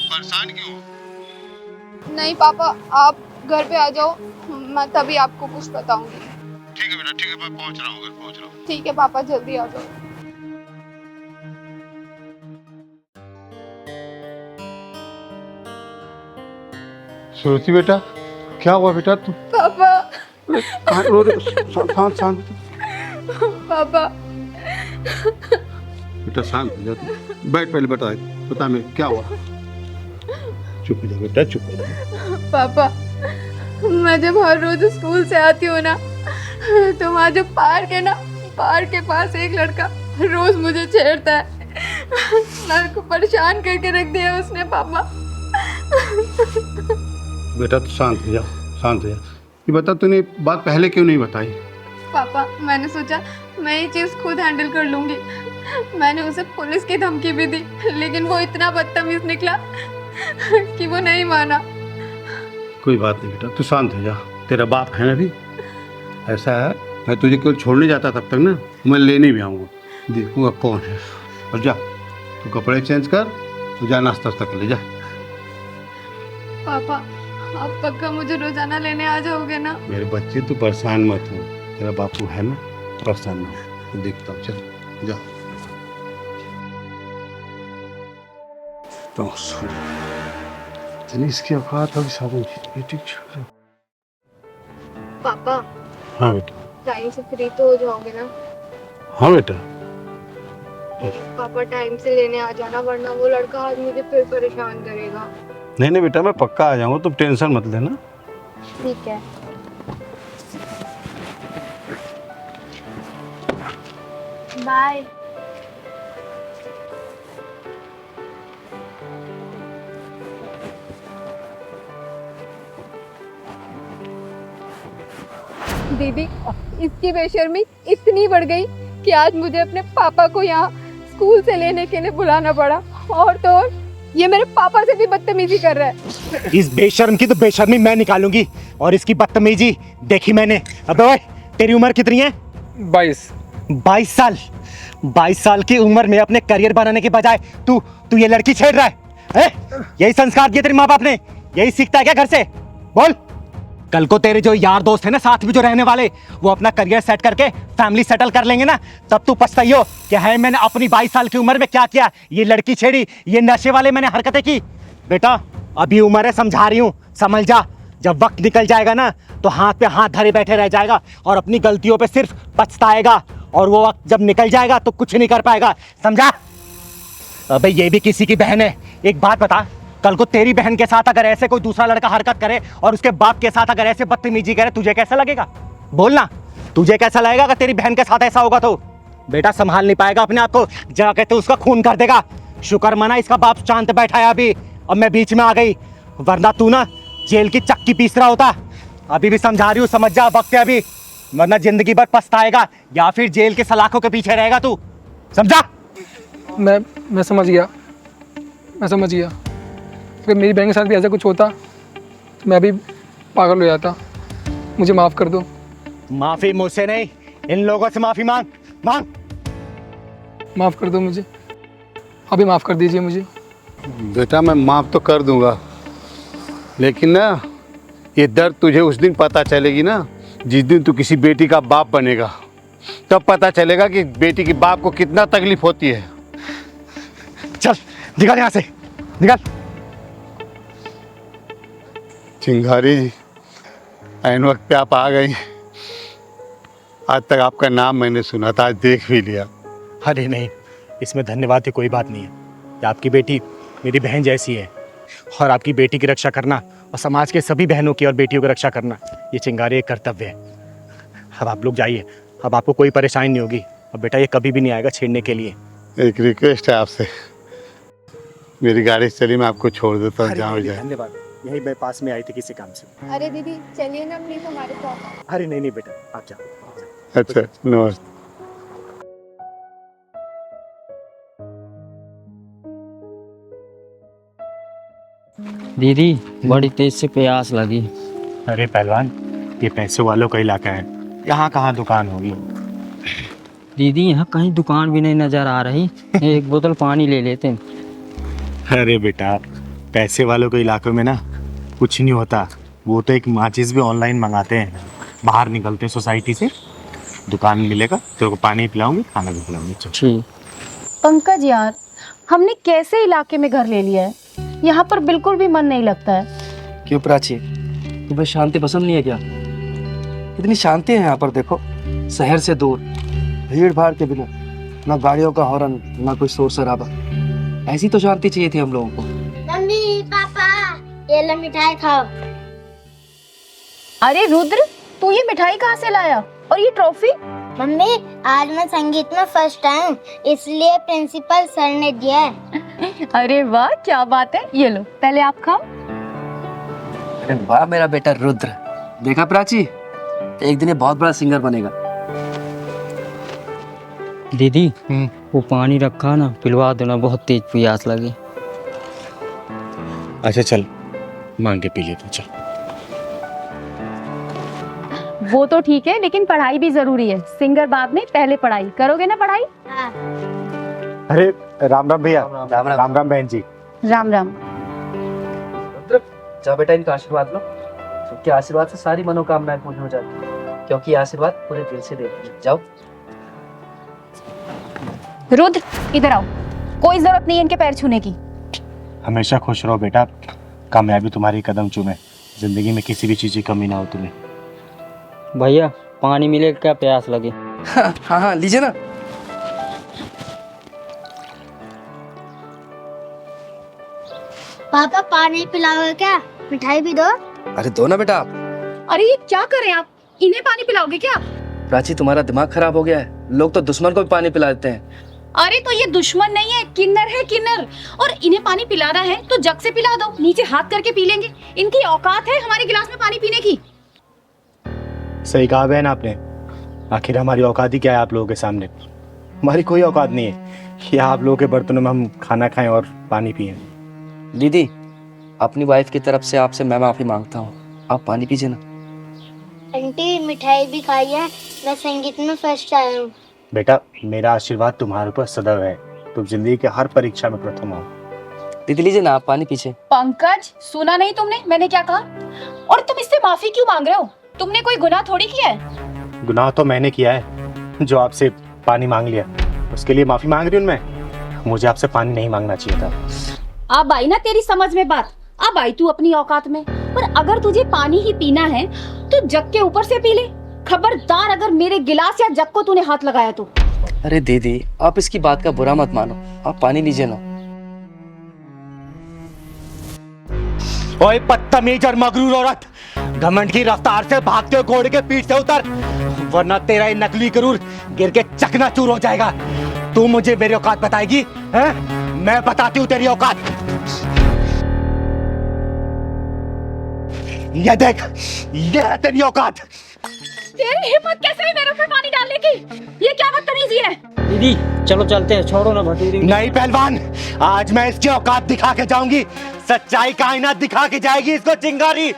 परेशान क्यों? नहीं पापा आप घर पे आ जाओ, मैं तभी आपको कुछ बताऊंगी। ठीक है बेटा, ठीक है, मैं पहुंच रहा हूँ, घर पहुंच रहा हूँ। ठीक है पापा जल्दी आ जाओ। श्रुति बेटा, क्या हुआ बेटा? तू पापा। रो रहे? शांत शांत पापा। बेटा शांत हो जा, तू बैठ, पहले बता मैं क्या हुआ। चुप हो जा बेटा, चुप हो जा। पापा मैं जब हर रोज स्कूल से आती हूँ ना, तो वहाँ जो पार्क है ना, पार्क के पास एक लड़का रोज मुझे छेड़ता है। मेरे को परेशान करके रख दिया उसने पापा। बेटा तू शांत हो जा, शांत हो जा। ये बता तूने बात पहले क्यों नहीं बताई? पापा मैंने सोचा मैं ये चीज़ खुद हैंडल कर लूँगी। मैंने उसे पुलिस की धमकी भी दी, लेकिन वो इतना बदतमीज निकला कि वो नहीं माना। कोई बात नहीं बेटा, तू शांत हो जा। तेरा बाप है ना भी। ऐसा है, मैं तुझे केवल छोड़ने जाता तब तक ना, मैं लेने भी आऊँगा, देखूँगा कौन है। और जा तू कपड़े चेंज कर, तू जा नाश्ता कर ले जा। पापा आप पक्का मुझे रोजाना लेने आ जाओगे ना? मेरे बच्चे तू परेशान मत हो, तेरा बापू है ना, परेशान ना हो। देखता हूँ, चल जा। तो सुन, इतनी इसकी औकात होगी साधन की। पापा हाँ बेटा। टाइम से फ्री तो हो जाओगे ना? हाँ बेटा। पापा टाइम से लेने आ जाना, वरना वो लड़का आज मुझे फिर परेशान करेगा। नहीं नहीं बेटा, मैं पक्का आ जाऊंगा, तुम टेंशन मत लेना। ठीक है। बाय। दीदी, इसकी बेशर्मी इतनी बढ़ गई कि आज मुझे अपने पापा को यहाँ स्कूल से लेने के लिए बुलाना पड़ा। और तो और ये मेरे पापा से भी बदतमीजी कर रहा है। इस बेशर्म की तो बेशर्मी मैं निकालूंगी और इसकी बदतमीजी देखी मैंने। अबे ओए, तेरी उम्र कितनी है? 22 साल। 22 साल की उम्र में अपने करियर बनाने के बजाय तू ये लड़की छेड़ रहा है? यही संस्कार दिए तेरे माँ बाप ने? यही सीखता है क्या घर से? बोल। कल को तेरे जो यार दोस्त है ना, साथ में जो रहने वाले, वो अपना करियर सेट करके फैमिली सेटल कर लेंगे ना, तब तू पछताइयो कि है मैंने अपनी 22 साल की उम्र में क्या किया। ये लड़की छेड़ी, ये नशे वाले मैंने हरकतें की। बेटा अभी उम्र है, समझा रही हूँ, समझ जा। जब वक्त निकल जाएगा ना तो हाथ पे हाथ धरे बैठे रह जाएगा और अपनी गलतियों पे सिर्फ पछताएगा, और वो वक्त जब निकल जाएगा तो कुछ नहीं कर पाएगा, समझा? अबे ये भी किसी की बहन है। एक बात बता, कल को तेरी बहन के साथ अगर ऐसे कोई दूसरा लड़का हरकत करे और उसके बाप के साथ अगर ऐसे बदतमीजी करे, तुझे कैसा लगेगा? बोलना, तुझे कैसा लगेगा अगर तेरी बहन के साथ ऐसा होगा? तो बेटा संभाल नहीं पाएगा अपने आप को, जाके तो उसका खून कर देगा। शुक्र मना इसका बाप शांत बैठा है अभी, अब मैं बीच में आ गई, वरना तू ना जेल की चक्की पीस रहा होता। अभी भी समझा रही हूँ, समझ जा, वक्त है अभी, वरना जिंदगी भर पछताएगा या फिर जेल के सलाखों के पीछे रहेगा तू, समझा? मैं समझ गया, मैं समझ गया। अगर मेरी बहन के साथ भी ऐसा कुछ होता तो मैं भी पागल हो जाता। मुझे माफ़ कर दो। माफ़ी मुझसे नहीं, इन लोगों से माफ़ी मांग। माफ़ कर दो मुझे, अभी माफ़ कर दीजिए मुझे। बेटा मैं माफ़ तो कर दूंगा, लेकिन ना ये दर्द तुझे उस दिन पता चलेगी ना, जिस दिन तू किसी बेटी का बाप बनेगा, तब पता चलेगा कि बेटी के बाप को कितना तकलीफ होती है। चल निकल यहाँ से, निकल। चिंगारी जी, ऐन वक्त पे आप आ गई। आज तक आपका नाम मैंने सुना था, आज देख भी लिया। अरे नहीं, इसमें धन्यवाद की कोई बात नहीं है। कि आपकी बेटी मेरी बहन जैसी है, और आपकी बेटी की रक्षा करना और समाज के सभी बहनों की और बेटियों की रक्षा करना, ये चिंगारी एक कर्तव्य है। अब आप लोग जाइए, अब आपको कोई परेशानी नहीं होगी। अब बेटा ये कभी भी नहीं आएगा छेड़ने के लिए। एक रिक्वेस्ट है आपसे, मेरी गाड़ी से चली, मैं आपको छोड़ देता हूँ, जहाँ जाए। धन्यवाद, यही मैं पास में आई थी किसी काम से। अरे दीदी चलिए ना प्लीज हमारे साथ। अरे नहीं बेटा, आप जाओ। अच्छा नमस्ते। दीदी बड़ी तेज से प्यास लगी। अरे पहलवान, ये पैसे वालों का इलाका है, यहाँ कहाँ दुकान होगी? दीदी यहाँ कहीं दुकान भी नहीं नजर आ रही, एक बोतल पानी ले लेते हैं। अरे बेटा, पैसे वालों के इलाकों में ना कुछ नहीं होता। वो तो एक माचिस भी ऑनलाइन मंगाते हैं, बाहर निकलते हैं सोसाइटी से, दुकान मिलेगा, तेरे को पानी पिलाऊंगी, खाना भी खिलाऊंगी। ठीक। पंकज यार, हमने कैसे इलाके में घर ले लिया है, यहाँ पर बिल्कुल भी मन नहीं लगता है। क्यों प्राची, तुम्हें शांति पसंद नहीं है क्या? इतनी शांति है यहाँ पर, देखो, शहर से दूर, भीड़ भाड़ के बिना, ना गाड़ियों का हॉर्न, ना कोई शोर शराबा। ऐसी तो शांति चाहिए थी हम लोगों को। मम्मी पापा ये लो मिठाई खाओ। अरे रुद्र, तू ये मिठाई कहाँ से लाया और ये ट्रॉफी? मम्मी आज मैं संगीत में फर्स्ट आऊँ, इसलिए प्रिंसिपल सर ने दिया है। अरे वाह, क्या बात है, ये लो पहले आप खाओ। अरे वाह मेरा बेटा रुद्र, देखा प्राची, एक दिन ये बहुत बड़ा सिंगर बनेगा। दीदी वो पानी रखा ना, पिलवा देना, बहुत तेज प्यास लगी। अच्छा चल, मांग के पी ले तू, चल। वो तो ठीक है, लेकिन पढ़ाई भी जरूरी है। सिंगर बाद में, पहले पढ़ाई करोगे ना? पढ़ाई। अरे राम राम भैया। राम राम बहन जी। राम राम। रुद्र, जा बेटा, इनका आशीर्वाद लो, क्योंकि आशीर्वाद से सारी मनोकामनाएं पूर्ण हो जाती है, क्योंकि ये आशीर्वाद पूरे दिल से देते हैं। जाओ। रुद्र इधर आओ, कोई जरूरत नहीं है इनके पैर छूने की। हमेशा खुश रहो बेटा, कामयाबी तुम्हारी कदम चूमे, जिंदगी में किसी भी चीज़ की कमी ना हो तुम्हें। भैया पानी मिले क्या, प्यास लगे। हाँ हाँ लीजिए ना। पापा पानी पिलाओगे क्या? मिठाई भी दो। अरे दो ना बेटा आप। अरे ये क्या कर रहे हैं आप? इन्हें पानी पिलाओगे क्या? प्राची तुम्हारा दिमाग खराब हो गया है, लोग तो दुश्मन को भी पानी पिला देते हैं। अरे तो ये दुश्मन नहीं है, किन्नर है किन्नर। और इन्हें पानी पिलाना है तो जग से पिला दो, नीचे हाथ करके पी लेंगे। इनकी औकात है हमारे गिलास में पानी पीने की। सही कहा बहन आपने, आखिर हमारी औकात ही क्या है आप लोगों के सामने? हमारी कोई औकात नहीं है कि आप लोगों के बर्तनों में हम खाना खाएं और पानी पिएं। दीदी, अपनी वाइफ की तरफ से आपसे मैं माफी मांगता हूँ, आप पानी पीजिए ना। आंटी मिठाई भी खाई है, मैं संगीत में फर्स्ट आया हूँ। बेटा मेरा आशीर्वाद तुम्हारे ऊपर सदैव है, तुम जिंदगी के हर परीक्षा में प्रथम आओ। दीदी लीजिए ना आप पानी पीछे। पंकज सुना नहीं तुमने मैंने क्या कहा? और तुम इससे माफी क्यों मांग रहे हो? तुमने कोई गुनाह थोड़ी किया है। गुनाह तो मैंने किया है, जो आपसे पानी मांग लिया, उसके लिए माफी मांग रही हूँ मैं। मुझे आपसे पानी नहीं मांगना चाहिए था। अब आई ना तेरी समझ में बात, अब आई तू अपनी औकात में। पर अगर तुझे पानी ही पीना है तो जग के ऊपर से पी ले। खबरदार अगर मेरे गिलास या जग को तूने हाथ लगाया तो। अरे दीदी आप इसकी बात का बुरा मत मानो, आप पानी लीजिए ना। ओए बदतमीज और मगरूर औरत, घमंड की रफ्तार से भागते हुए घोड़े के पीठ से उतर, वरना तेरा ये नकली गरूर गिर के चकनाचूर हो जाएगा। तू मुझे मेरी औकात बताएगी हैं? मैं बताती हूँ तेरी औकात। ये देख, ये है तेरी औकात। तेरी हिम्मत कैसे हुई मेरे ऊपर पानी डालने की? ये क्या बदतमीजी है? दीदी चलो चलते हैं, छोड़ो ना भटूरी। नहीं पहलवान, आज मैं इसकी औकात दिखा के जाऊंगी, सच्चाई का आईना दिखा के जाएगी इसको चिंगारी।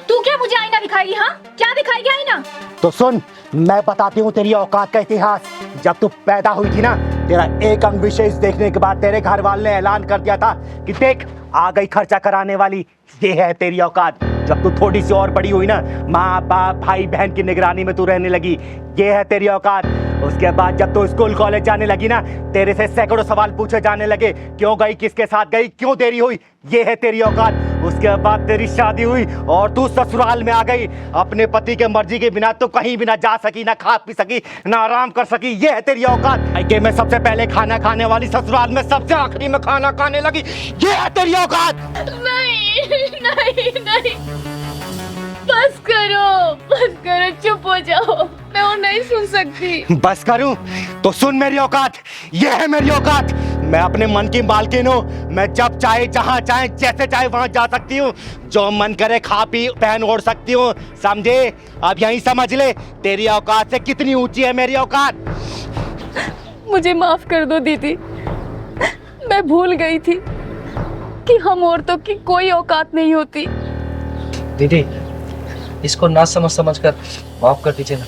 तू क्या मुझे आईना दिखाएगी? हाँ क्या दिखाएगी आईना? तो सुन, मैं बताती हूँ तेरी औकात का इतिहास। जब तू पैदा हुई थी ना, तेरा एक अंग विशेष देखने के बाद तेरे घर वाले ने ऐलान कर दिया था कि देख आ गई खर्चा कराने वाली, ये है तेरी औकात। जब तू थोड़ी सी और बड़ी हुई ना, माँ बाप भाई बहन की निगरानी में तू रहने लगी, ये है तेरी औकात। उसके बाद जब तू स्कूल कॉलेज जाने लगी ना, तेरे से सैकड़ों सवाल पूछे जाने लगे, क्यों गई, किसके साथ गई, क्यों देरी हुई, ये है तेरी औकात। उसके बाद तेरी शादी हुई और तू ससुराल में आ गई। अपने पति के मर्जी के बिना तो कहीं भी ना जा सकी, ना खा पी सकी, ना आराम कर सकी, ये है तेरी औकात। के में सबसे पहले खाना खाने वाली, ससुराल में सबसे आखिरी में खाना खाने लगी, ये है तेरी औकात। नहीं नहीं नहीं, बस करो, चुप हो जाओ, मैं और नहीं सुन सकती। बस करूं तो सुन मेरी औकात, ये है मेरी औकात। मैं अपने मन की मालकिन हूँ, मैं जब चाहे जहाँ चाहे जैसे चाहे वहाँ जा सकती हूँ, जो मन करे खा पी पहन ओढ़ सकती हूँ, समझे? अब यहीं समझ ले तेरी औकात से कितनी ऊंची है मेरी औकात। मुझे माफ कर दो दीदी, मैं भूल गई थी कि हम औरतों की कोई औकात नहीं होती। दीदी इसको ना समझ कर माफ कर दीजिए ना।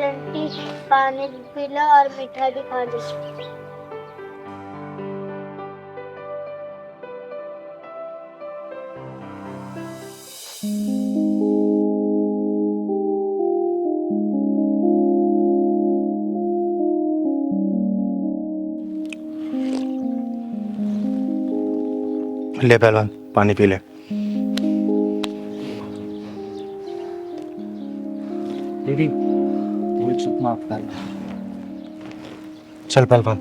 आंटी पानी पी लो और मिठाई भी खा लो। ले पहलवान पानी पी ले। दीदी वो चुप माफ कर। चल पहलवान।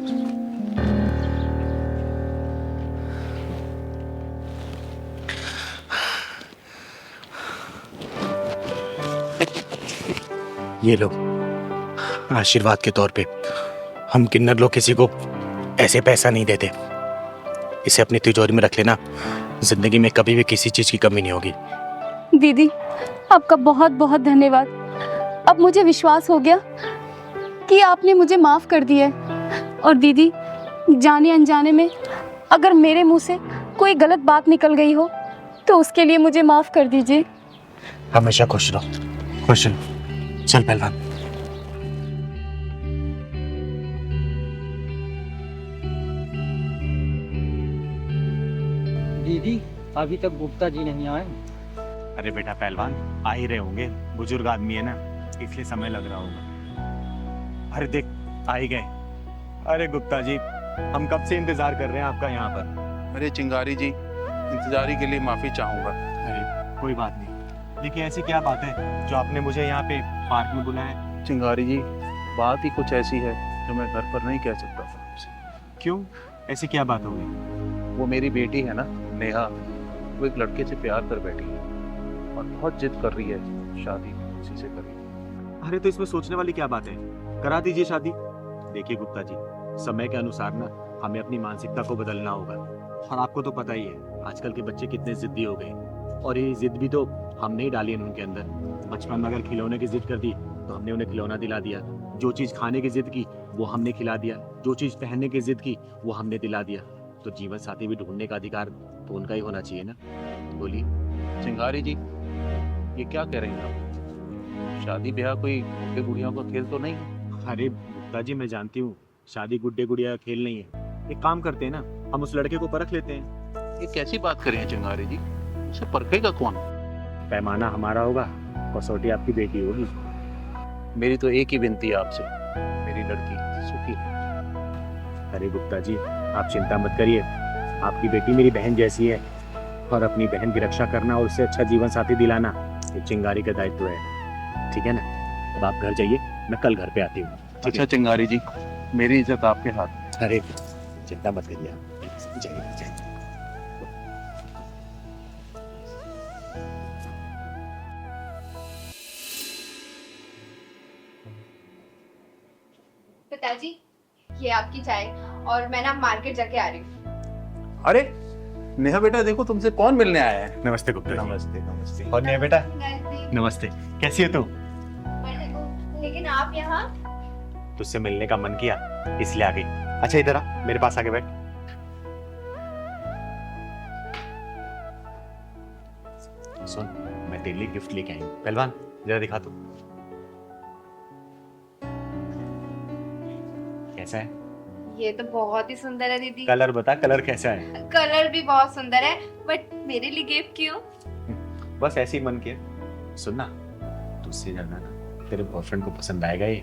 ये लो आशीर्वाद के तौर पे। हम किन्नर लोग किसी को ऐसे पैसा नहीं देते, इसे अपनी तिजोरी में रख लेना, जिंदगी में कभी भी किसी चीज की कमी नहीं होगी। दीदी आपका बहुत बहुत धन्यवाद। अब मुझे विश्वास हो गया कि आपने मुझे माफ कर दिया है। और दीदी जाने अनजाने में अगर मेरे मुंह से कोई गलत बात निकल गई हो तो उसके लिए मुझे माफ कर दीजिए। हमेशा खुश रहो, खुश रहो। चल पहलवान। दीदी अभी तक गुप्ता जी नहीं आए। अरे बेटा पहलवान आ ही रहे होंगे, बुजुर्ग आदमी है ना, इसलिए समय लग रहा होगा। अरे देख आ ही गए। अरे गुप्ता जी हम कब से इंतजार कर रहे हैं आपका यहाँ पर। अरे चिंगारी जी, इंतजारी के लिए माफी चाहूंगा। अरे कोई बात नहीं, देखिए ऐसी क्या बात है जो आपने मुझे यहाँ पे पार्क में बुलाया? चिंगारी जी, बात ही कुछ ऐसी है जो मैं घर पर नहीं कह सकता था आपसे। क्यों, ऐसी क्या बात हो गई? वो मेरी बेटी है ना, नेहा, वो एक लड़के से प्यार कर बैठी है और बहुत जिद कर रही है शादी उसी से करेगी। अरे तो इसमें सोचने वाली क्या बात है, करा दीजिए शादी। देखिए गुप्ता जी, समय के अनुसार ना हमें अपनी मानसिकता को बदलना होगा। और आपको तो पता ही है आजकल के बच्चे कितने जिद्दी हो गए, और ये जिद भी तो हमने ही डाली है उनके अंदर। बचपन में अगर खिलौने की जिद कर दी तो हमने उन्हें खिलौना दिला दिया, जो चीज़ खाने की जिद की वो हमने खिला दिया, जो चीज़ पहनने की जिद की वो हमने दिला दिया। तो जीवन साथी भी ढूंढने का अधिकार तो उनका ही होना चाहिए ना। बोलिए चिंगारी जी, ये क्या कह रही हैं आप? शादी ब्याह कोई गुड्डे गुड़ियों का खेल तो नहीं? अरे गुप्ता जी, मैं जानती हूँ शादी गुड्डे गुड़िया का खेल नहीं है। एक काम करते हैं ना, हम उस लड़के को परख लेते हैं। ये कैसी बात कर रही हैं चिंगारी जी? उसे परखेगा कौन? पैमाना हमारा होगा, कसौटी आपकी बेटी होगी। मेरी तो एक ही विनती है आपसे, मेरी लड़की सुखी है। अरे गुप्ता जी, आप चिंता मत करिए, आपकी बेटी मेरी बहन जैसी है, और अपनी बहन की रक्षा करना और उससे अच्छा जीवन साथी दिलाना ये चिंगारी का दायित्व है, ठीक है ना? अब आप घर जाइए, मैं कल घर पे आती हूँ। अच्छा चिंगारी जी, मेरी इज्जत आपके हाथ। अरे चिंता मत करिए आप, जाइए जाइए। पिताजी, ये आपकी चाय, और मैं ना मार्केट जाके आ रही हूँ। अरे नेहा बेटा, देखो तुमसे कौन मिलने आया है। नमस्ते गुप्ता जी। नमस्ते नमस्ते। और नेहा बेटा, नमस्ते, कैसी हो तू? लेकिन आप यहाँ? तुझसे मिलने का मन किया इसलिए आ गई। अच्छा इधर आ, मेरे पास आके बैठ। सुन, मैं तेरे लिए गिफ्ट लेके आई हूँ। पहलवान जरा दिखा तू, कैसा है? ये तो बहुत ही सुंदर है दीदी। कलर बता, कलर कैसा है? कलर भी बहुत सुंदर है, बट मेरे लिए गिफ्ट क्यों? बस ऐसे ही मन किया। सुन ना, तुझसे ज्यादा ना तेरे बॉयफ्रेंड को पसंद आएगा ये,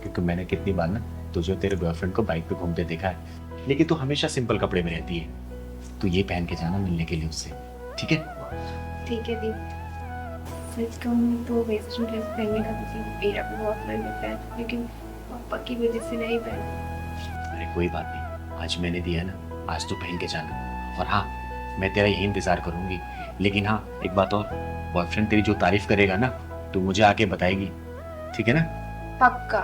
क्योंकि मैंने कितनी बार ना तुझे तेरे बॉयफ्रेंड को बाइक पे घूमते देखा है, लेकिन तू हमेशा सिंपल कपड़े में रहती है। तू ये पहन के जाना मिलने के लिए उससे, ठीक है? ठीक है दीदी। सच कहूँ तो वेस्टर्न ड्रेस पहनने का मुझे मेरा भी बहुत मन करता है, लेकिन पापा की वजह से नहीं पहन। अरे कोई बात नहीं, आज मैंने दिया ना, आज तो पहन के जाना। और हाँ, मैं तेरा यही इंतजार करूंगी। लेकिन हाँ, एक बात और, बॉयफ्रेंड तेरी जो तारीफ करेगा ना, तू मुझे आके बताएगी, ठीक है ना? पक्का।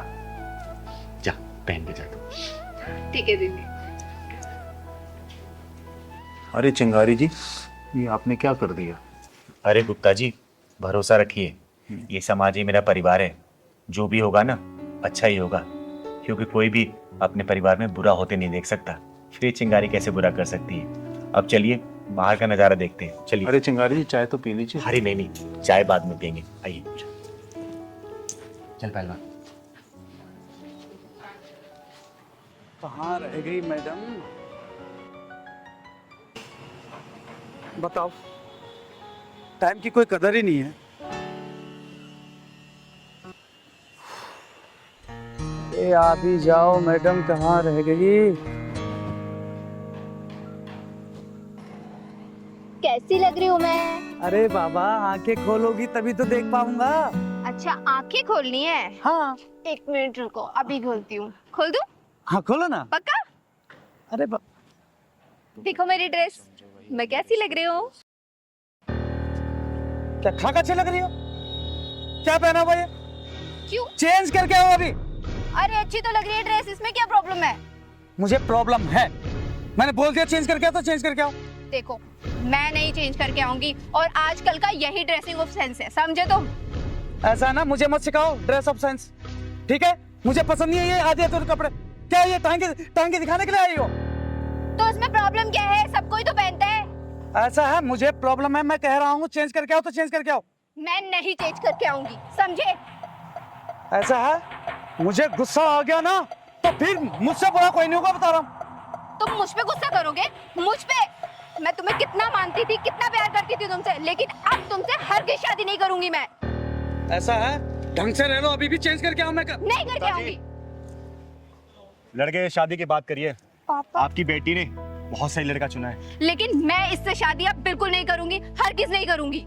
जा पहन के जा तू। ठीक है दीदी। अरे चिंगारी जी, ये आपने क्या कर दिया? अरे गुप्ता जी, भरोसा रखिए, ये समाज ही मेरा परिवार है। जो भी होगा ना अच्छा ही होगा, क्योंकि कोई भी अपने परिवार में बुरा होते नहीं देख सकता। फिर चिंगारी कैसे बुरा कर सकती है? अब चलिए बाहर का नजारा देखते हैं, चलिए। अरे चिंगारी जी, चाय तो पी लीजिए। अरे नहीं, चाय बाद में पियेंगे, आइए। चल पहलवान। कहाँ रह गई मैडम? बताओ, टाइम की कोई कदर ही नहीं है। ए आप ही जाओ मैडम, कहाँ रह गई? कैसी लग रही हूँ मैं? अरे बाबा, आंखें खोलोगी तभी तो देख पाऊंगा। अच्छा, आंखें खोलनी है? हाँ। एक मिनट रुको, अभी खोलती हूँ। खोल दूँ? हाँ खोलो ना। पक्का? अरे देखो मेरी ड्रेस, मैं कैसी लग रही हूँ? क्या खाक अच्छी लग रही हो? क्या पहना हुआ ये? क्यों? चेंज करके आओ अभी। अरे अच्छी तो लग रही है ड्रेस, इसमें क्या प्रॉब्लम है? मुझे प्रॉब्लम है, मैंने बोल दिया चेंज करके आओ तो चेंज करके आओ। देखो, मैं नहीं चेंज करके आऊंगी, और आजकल का यही ड्रेसिंग ऑफ सेंस है, समझे तुम? ऐसा ना, मुझे मत सिखाओ ड्रेस ऑफ सेंस, ठीक है? मुझे पसंद नहीं है ये आधे अधूरे कपड़े। क्या ये टांगे दिखाने के लिए आई हो? तो इसमें प्रॉब्लम क्या है? सब कोई तो पहनता है। ऐसा है, मुझे प्रॉब्लम है, मैं कह रहा हूँ चेंज करके आओ तो चेंज करके आओ। मैं नहीं चेंज करके आऊंगी, समझे? ऐसा है, मुझे गुस्सा आ गया ना तो फिर मुझसे बुरा कोई नहीं होगा, बता रहा हूँ। तुम मुझ पे गुस्सा करोगे? मुझ पे? मैं तुम्हें कितना मानती थी, कितना प्यार करती थी तुमसे, लेकिन अब तुमसे हरगिज़ शादी नहीं करूंगी मैं। ऐसा है, ढंग से रह लो, अभी भी चेंज करके आओ। मैं नहीं करके आऊंगी। लड़के शादी की बात करिए। पापा। आपकी बेटी ने बहुत सही लड़का चुना है। लेकिन मैं इससे शादी अब बिल्कुल नहीं करूंगी, हरगिज नहीं करूंगी।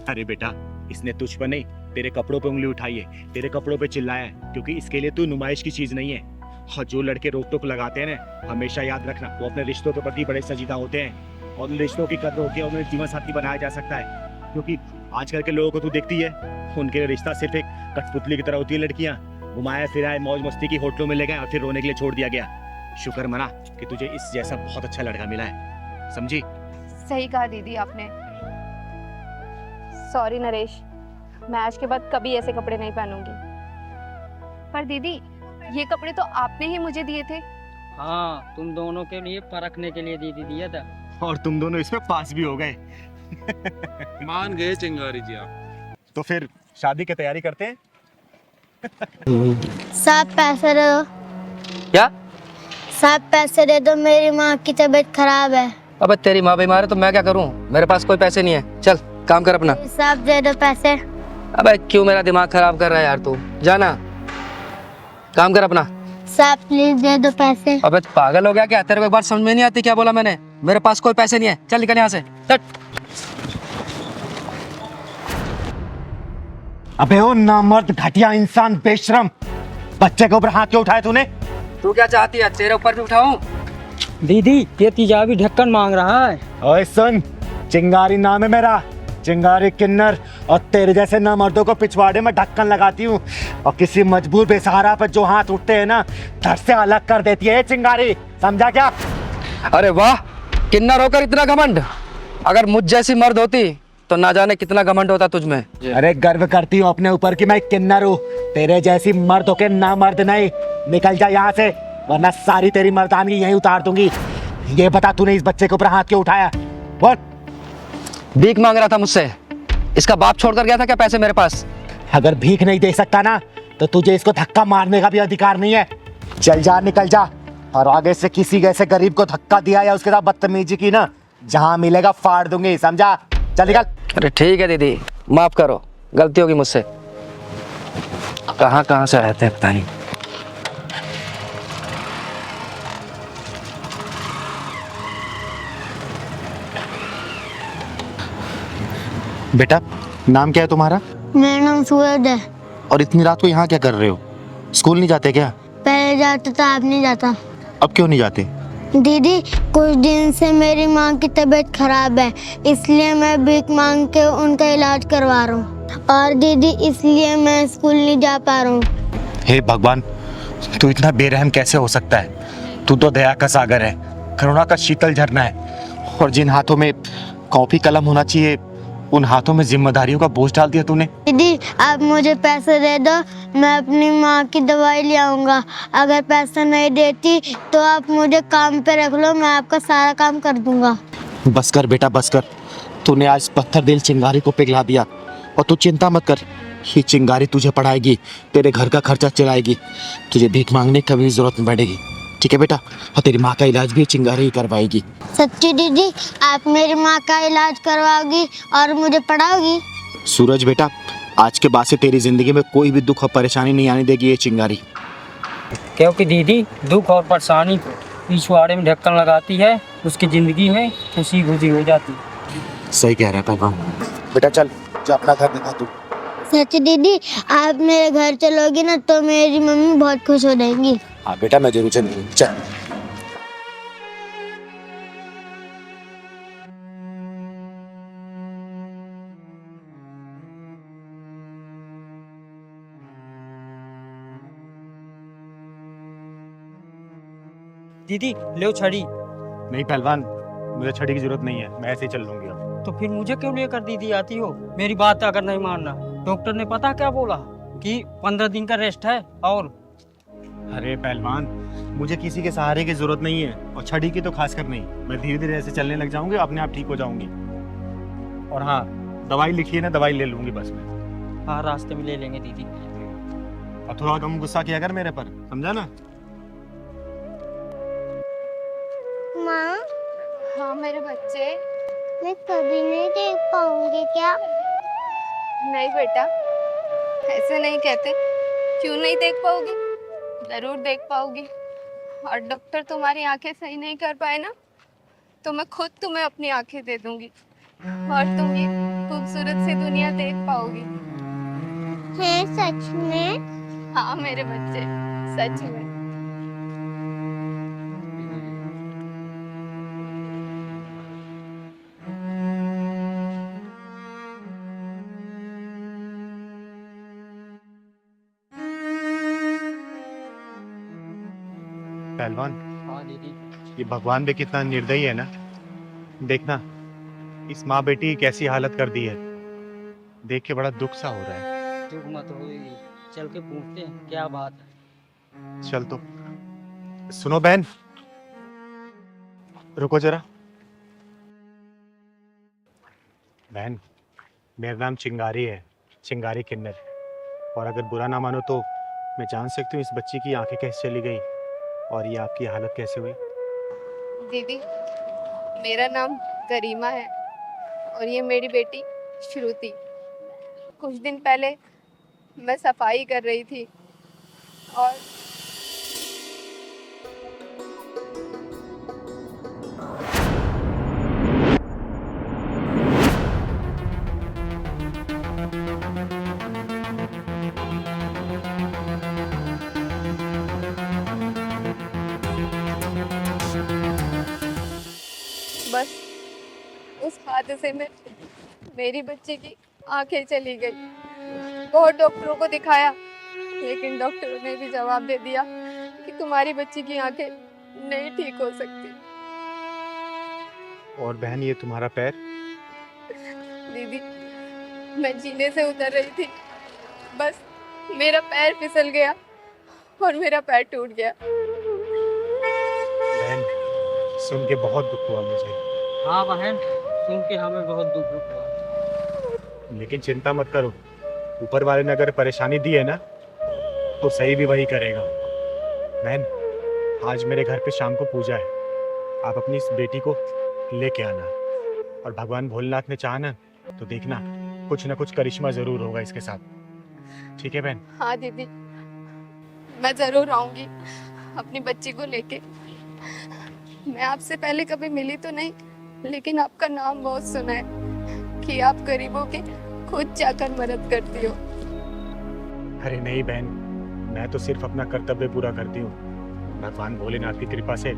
अरे बेटा, इसने तुझ पर नहीं तेरे कपड़ों पे उंगली उठाई है, तेरे कपड़ों पे चिल्लाया है, क्योंकि इसके लिए तू नुमाइश की चीज नहीं है। और जो लड़के रोक टोक लगाते हैं ना, हमेशा याद रखना वो अपने रिश्तों के प्रति बड़े संजीदा होते हैं, और उन रिश्तों की कदर होती है, उन्हें जीवन साथी बनाया जा सकता है। क्योंकि आजकल के लोगों को तू देखती है, उनके रिश्ता सिर्फ एक कठपुतली की तरह होती है। लड़कियां घुमाया फिराए मौज मस्ती की होटलों में ले गए और फिर रोने के लिए छोड़ दिया गया। शुक्र मना कि तुझे इस जैसा बहुत अच्छा लड़का मिला है, समझी? सही कहा दीदी आपने। सॉरी नरेश, मैं आज के बाद कभी ऐसे कपड़े नहीं पहनूंगी। पर दीदी, ये कपड़े तो आपने ही मुझे दिए थे। हाँ, तुम दोनों के लिए परखने के लिए दीदी दिया था। और तुम दोनों इसमें पास भी हो गए। मान गए चिंगारी जी आप। तो फिर शादी की तैयारी करते हैं। सब पैसे दे दो। क्या? सब पैसे दे दो, मेरी माँ की तबीयत खराब है। अबे तेरी माँ बीमार है तो मैं क्या करूँ? मेरे पास कोई पैसे नहीं है। चल काम कर अपना। सब दे दो पैसे। अबे क्यों मेरा दिमाग खराब कर रहा है यार तू? जाना, काम कर अपना। सब प्लीज दे दो पैसे। अबे पागल हो गया क्या? तेरे को एक बार समझ में नहीं आती क्या बोला मैंने? मेरे पास कोई पैसे नहीं है। चल निकल यहाँ से। अबे ओ नामर्द, घटिया इंसान, बेशरम, बच्चे के ऊपर हाथ क्यों उठाए तूने? तू क्या चाहती है, तेरे ऊपर भी उठाऊं? दीदी, ये तेजाबी ढक्कन मांग रहा है। ओए सुन, चिंगारी नाम है मेरा, चिंगारी किन्नर, और तेरे जैसे नामर्दों को पिछवाड़े में ढक्कन लगाती हूँ, और किसी मजबूर बेसहारा पर जो हाथ उठते हैं ना, धड़ से अलग कर देती है ये चिंगारी, समझा क्या? अरे वाह, किन्नर होकर इतना घमंड। अगर मुझ जैसी मर्द होती तो ना जाने कितना घमंड होता तुझ में। अरे गर्व करती हूँ अपने ऊपर कि मैं किन्नर हूँ, तेरे जैसी मर्द होके ना मर्द नहीं। निकल जा यहाँ से, वरना सारी तेरी मर्दानगी यहीं उतार दूंगी। ये बता, तूने इस बच्चे के ऊपर हाथ क्यों उठाया? बोल। भीख मांग रहा था मुझसे। इसका बाप छोड़कर गया था क्या पैसे मेरे पास? अगर भीख नहीं दे सकता ना, तो तुझे इसको धक्का मारने का भी अधिकार नहीं है। चल जा, निकल जा, और आगे से किसी ऐसे गरीब को धक्का दिया या उसके साथ बदतमीजी की ना, जहाँ मिलेगा फाड़ दूंगी, समझा? चल निकल। अरे ठीक है दीदी, माफ करो, गलती होगी मुझसे। कहाँ कहाँ से आए थे पता नहीं। बेटा, नाम क्या है तुम्हारा? मेरा नाम सूरज है। और इतनी रात को यहाँ क्या कर रहे हो? स्कूल नहीं जाते क्या? पहले जाता था, अब नहीं जाता। अब क्यों नहीं जाते? दीदी, कुछ दिन से मेरी माँ की तबीयत खराब है, इसलिए मैं भीख मांग के उनका इलाज करवा रहा हूँ। और दीदी, इसलिए मैं स्कूल नहीं जा पा रहा हूँ। हे भगवान, तू इतना बेरहम कैसे हो सकता है? तू तो दया का सागर है, करुणा का शीतल झरना है, और जिन हाथों में कॉपी कलम होना चाहिए, उन हाथों में जिम्मेदारियों का बोझ डाल दिया तूने। दीदी, आप मुझे पैसे दे दो, मैं अपनी माँ की दवाई ले आऊँगा। अगर पैसा नहीं देती तो आप मुझे काम पे रख लो, मैं आपका सारा काम कर दूंगा। बस कर बेटा, बस कर। तूने आज पत्थर दिल चिंगारी को पिघला दिया, और तू चिंता मत कर, ये चिंगारी तुझे पढ़ाएगी, तेरे घर का खर्चा चलाएगी, तुझे भीख मांगने की कभी जरूरत नहीं पड़ेगी, ठीक है बेटा? और तेरी माँ का इलाज भी चिंगारी ही करवाएगी। सच्ची दीदी, आप मेरी माँ का इलाज करवाओगी और मुझे पढ़ाओगी? सूरज बेटा, आज के बाद से तेरी जिंदगी में कोई भी दुख और परेशानी नहीं आने देगी ये चिंगारी। क्योंकि दीदी, दुख और परेशानी पिछवाड़े में ढक्कन लगाती है, उसकी जिंदगी में खुशी खुशी हो जाती है। सही कह रहा है पहलवान। बेटा चल, जा अपना घर दिखा तू। सच्ची दीदी, आप मेरे घर चलोगी ना तो मेरी मम्मी बहुत खुश हो जाएंगी। हाँ बेटा, मैं जरूर चलूंगी, चल। दीदी, ले छड़ी। नहीं पहलवान, मुझे छड़ी की जरूरत नहीं है, मैं ऐसे ही चल लूंगी अब। तो फिर मुझे क्यों लेकर दीदी आती हो? मेरी बात अगर नहीं मानना, डॉक्टर ने पता क्या बोला कि 15 दिन का रेस्ट है। और अरे पहलवान, मुझे किसी के सहारे की जरूरत नहीं है, और छड़ी की तो खासकर नहीं। मैं धीरे धीरे ऐसे चलने लग जाऊंगी, अपने आप ठीक हो जाऊंगी। और हाँ, दवाई लिखी है ना, दवाई ले लूंगी बस मैं। हाँ, रास्ते में ले लेंगे दीदी। और थोड़ा कम गुस्सा किया कर मेरे पर, समझा ना? माँ, हाँ मेरे बच्चे। मैं कभी नहीं देख पाऊंगी क्या? नहीं बेटा, ऐसे नहीं कहते। क्यों नहीं देख पाओगी? जरूर देख पाओगी। और डॉक्टर तुम्हारी आंखें सही नहीं कर पाए ना, तो मैं खुद तुम्हें अपनी आंखें दे दूंगी और तुम ये खूबसूरत सी दुनिया देख पाओगी। है सच में? हाँ मेरे बच्चे, सच में। पहलवान, हाँ दीदी। ये भगवान भी कितना निर्दयी है ना। देखना इस माँ बेटी की कैसी हालत कर दी है, देख के बड़ा दुख सा हो रहा है। दुख मत हो दीदी, चल के पूछते हैं क्या बात है। चल तो। सुनो बहन, रुको जरा। बहन, मेरा नाम चिंगारी है, चिंगारी किन्नर। और अगर बुरा ना मानो तो मैं जान सकती हूँ इस बच्ची की आंखें कैसे चली गई और ये आपकी हालत कैसे हुई? दीदी, मेरा नाम करीमा है और ये मेरी बेटी श्रुति। कुछ दिन पहले मैं सफाई कर रही थी और बस उस हादसे में मेरी बच्ची की आंखें चली गई। बहुत डॉक्टरों को दिखाया, लेकिन डॉक्टरों ने भी जवाब दे दिया कि तुम्हारी बच्ची की आंखें नहीं ठीक हो सकती। और बहन, ये तुम्हारा पैर? दीदी, मैं जीने से उतर रही थी, बस मेरा पैर फिसल गया और मेरा पैर टूट गया। बहन, सुन के बहुत दुख हुआ मुझे। हाँ बहन, सुन के हमें बहुत दुख हुआ। लेकिन चिंता मत करो, ऊपर वाले ने अगर परेशानी दी है ना तो सही भी वही करेगा। बहन, आज मेरे घर पे शाम को पूजा है, आप अपनी इस बेटी को लेके आना। और भगवान भोलेनाथ ने चाहा ना तो देखना कुछ ना कुछ करिश्मा जरूर होगा इसके साथ। ठीक है बहन? हाँ दीदी, मैं जरूर आऊंगी अपनी बच्ची को लेके। मैं आपसे पहले कभी मिली तो नहीं, लेकिन आपका नाम बहुत सुना है कि आप गरीबों की खुद जाकर मदद करती हो। अरे नहीं बहन, मैं तो सिर्फ अपना कर्तव्य पूरा करती हूँ। भगवान भोलेनाथ की कृपा से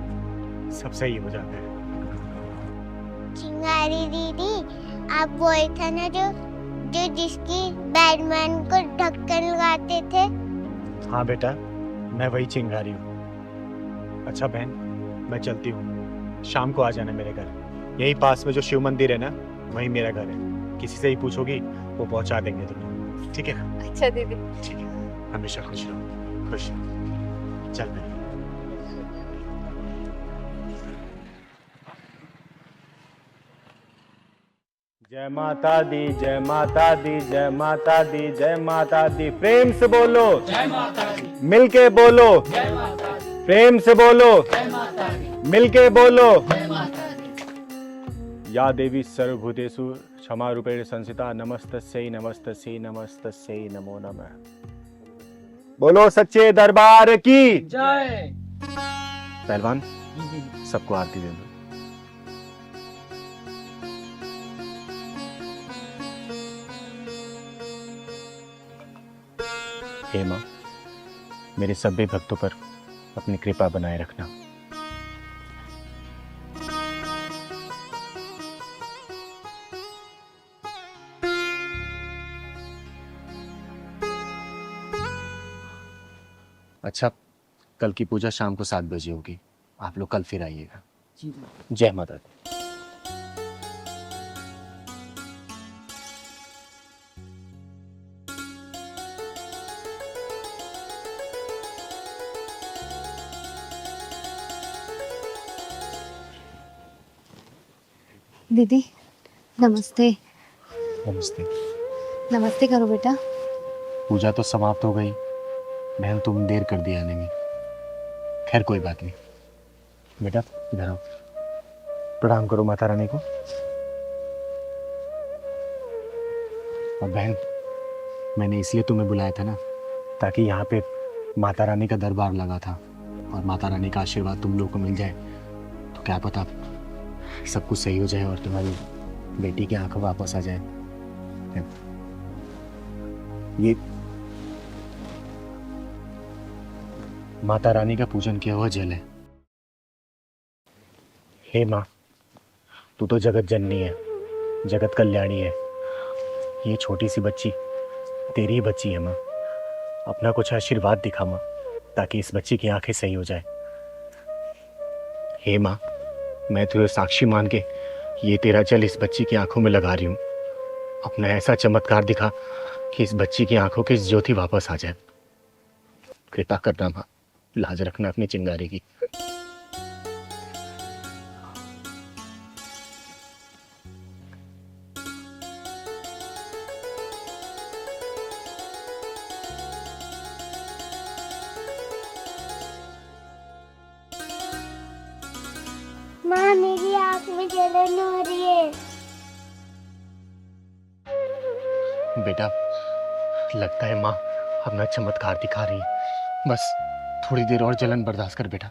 सब सही हो जाता है। चिंगारी दीदी, आप वही था ना जो जिसकी बैटमैन को ढक्कन लगाते थे? हाँ बेटा, मैं वही चिंगारी हूँ। अच्छा बहन, मैं चलती हूँ, शाम को आ जाना मेरे घर। यही पास में जो शिव मंदिर है ना, वही मेरा घर है। किसी से ही पूछोगी वो पहुंचा देंगे तुम्हें। ठीक है? अच्छा दीदी। ठीक है, हमेशा खुश रहो। खुश रहो। चल बहन। जय माता दी, जय माता दी, जय माता दी, जय माता दी। प्रेम से बोलो जय माता दी। मिलके बोलो जय माता दी। प्रेम से बोलो जय माता दी। मिलके बोलो जय माता दी। या देवी सर्वभूतेषु क्षमा रूपेण संस्थिता, नमस्तस्यै नमस्तस्यै नमस्तस्यै नमो नमः। बोलो सच्चे दरबार की जय। पहलवान, सबको आरती दे दो। हे माँ, मेरे सभी भक्तों पर अपनी कृपा बनाए रखना। अच्छा, कल की पूजा शाम को 7 बजे होगी, आप लोग कल फिर आइएगा। जय माता दी। दीदी, नमस्ते। नमस्ते। नमस्ते करो बेटा। पूजा तो समाप्त हो गई, बहन तुम देर कर दी आने में। खैर कोई बात नहीं। बेटा इधर आओ, प्रणाम करो माता रानी को। और बहन, मैंने इसलिए तुम्हें बुलाया था ना, ताकि यहाँ पे माता रानी का दरबार लगा था और माता रानी का आशीर्वाद तुम लोगों को मिल जाए तो क्या पता सब कुछ सही हो जाए और तुम्हारी बेटी की आंखें वापस आ जाए। ये माता रानी का पूजन किया हुआ जल है। हे माँ, तू तो जगत जननी है, जगत कल्याणी है। ये छोटी सी बच्ची तेरी ही बच्ची है माँ। अपना कुछ आशीर्वाद दिखा माँ, ताकि इस बच्ची की आंखें सही हो जाए। हे माँ, मैं तुझे साक्षी मान के ये तेरा जल इस बच्ची की आंखों में लगा रही हूँ। अपना ऐसा चमत्कार दिखा कि इस बच्ची की आंखों की ज्योति वापस आ जाए। कृपा करना माँ, लाज रखना अपनी चिंगारी की। माँ मेरी आँख में जलन हो रही है। बेटा, लगता है माँ अपना चमत्कार दिखा रही है। बस थोड़ी देर और जलन बर्दाश्त कर बेटा,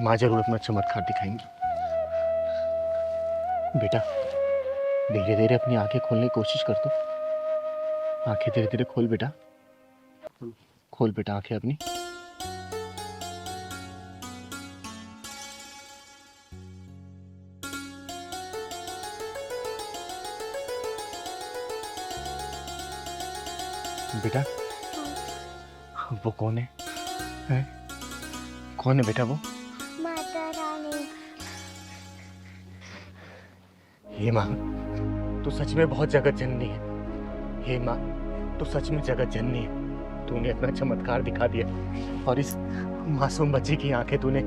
माँ जरूर अपना चमत्कार दिखाएंगी। बेटा धीरे धीरे अपनी आंखें खोलने की कोशिश कर दो। आंखें धीरे धीरे खोल बेटा, खोल बेटा आंखें अपनी। बेटा वो कौन है? हैं? कौन है बेटा वो? माता रानी। हे माँ, तू सच में बहुत जगत जननी है। हे माँ, तू सच में जगत जननी है। तूने अपना चमत्कार दिखा दिया और इस मासूम बच्ची की आंखें तूने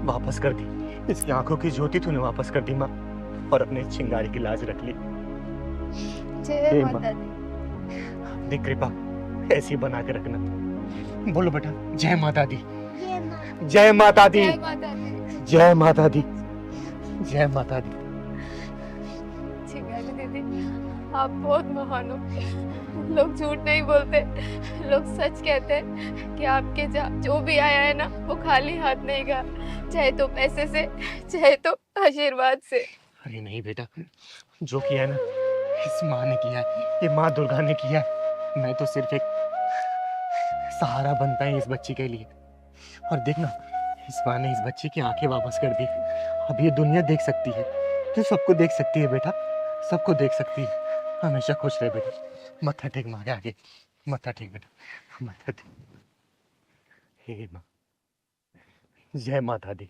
वापस कर दी। इसकी आंखों की ज्योति तूने वापस कर दी माँ, और अपने चिंगारी की लाज रख ली। जय माता दी। अपनी कृपा ऐसी बना के रखना। बोलो बेटा, जय माता दी, जय माता दी, जय माता दी। जय माता दी, जय माता दी। चिंगारी दीदी, आप बहुत महान हो। लोग झूठ नहीं बोलते, लोग सच कहते हैं कि आपके जो भी आया है ना, वो खाली हाथ नहीं गया, चाहे तो पैसे से, चाहे तो आशीर्वाद से। अरे नहीं बेटा, जो किया है ना इस माँ ने किया है, ये माँ दुर्गा ने किया है। मैं तो सिर्फ एक सहारा बनता है इस बच्ची के लिए। और देखना, इस माँ ने इस बच्ची की आंखें वापस कर दी। अब ये दुनिया देख सकती है, तू सबको देख सकती है बेटा, सबको देख सकती है। हमेशा खुश रहे बेटा। मत्था टेक माँ के आगे, मत्था टेक बेटा, मत्था टेक। हे माँ, जय माता दी।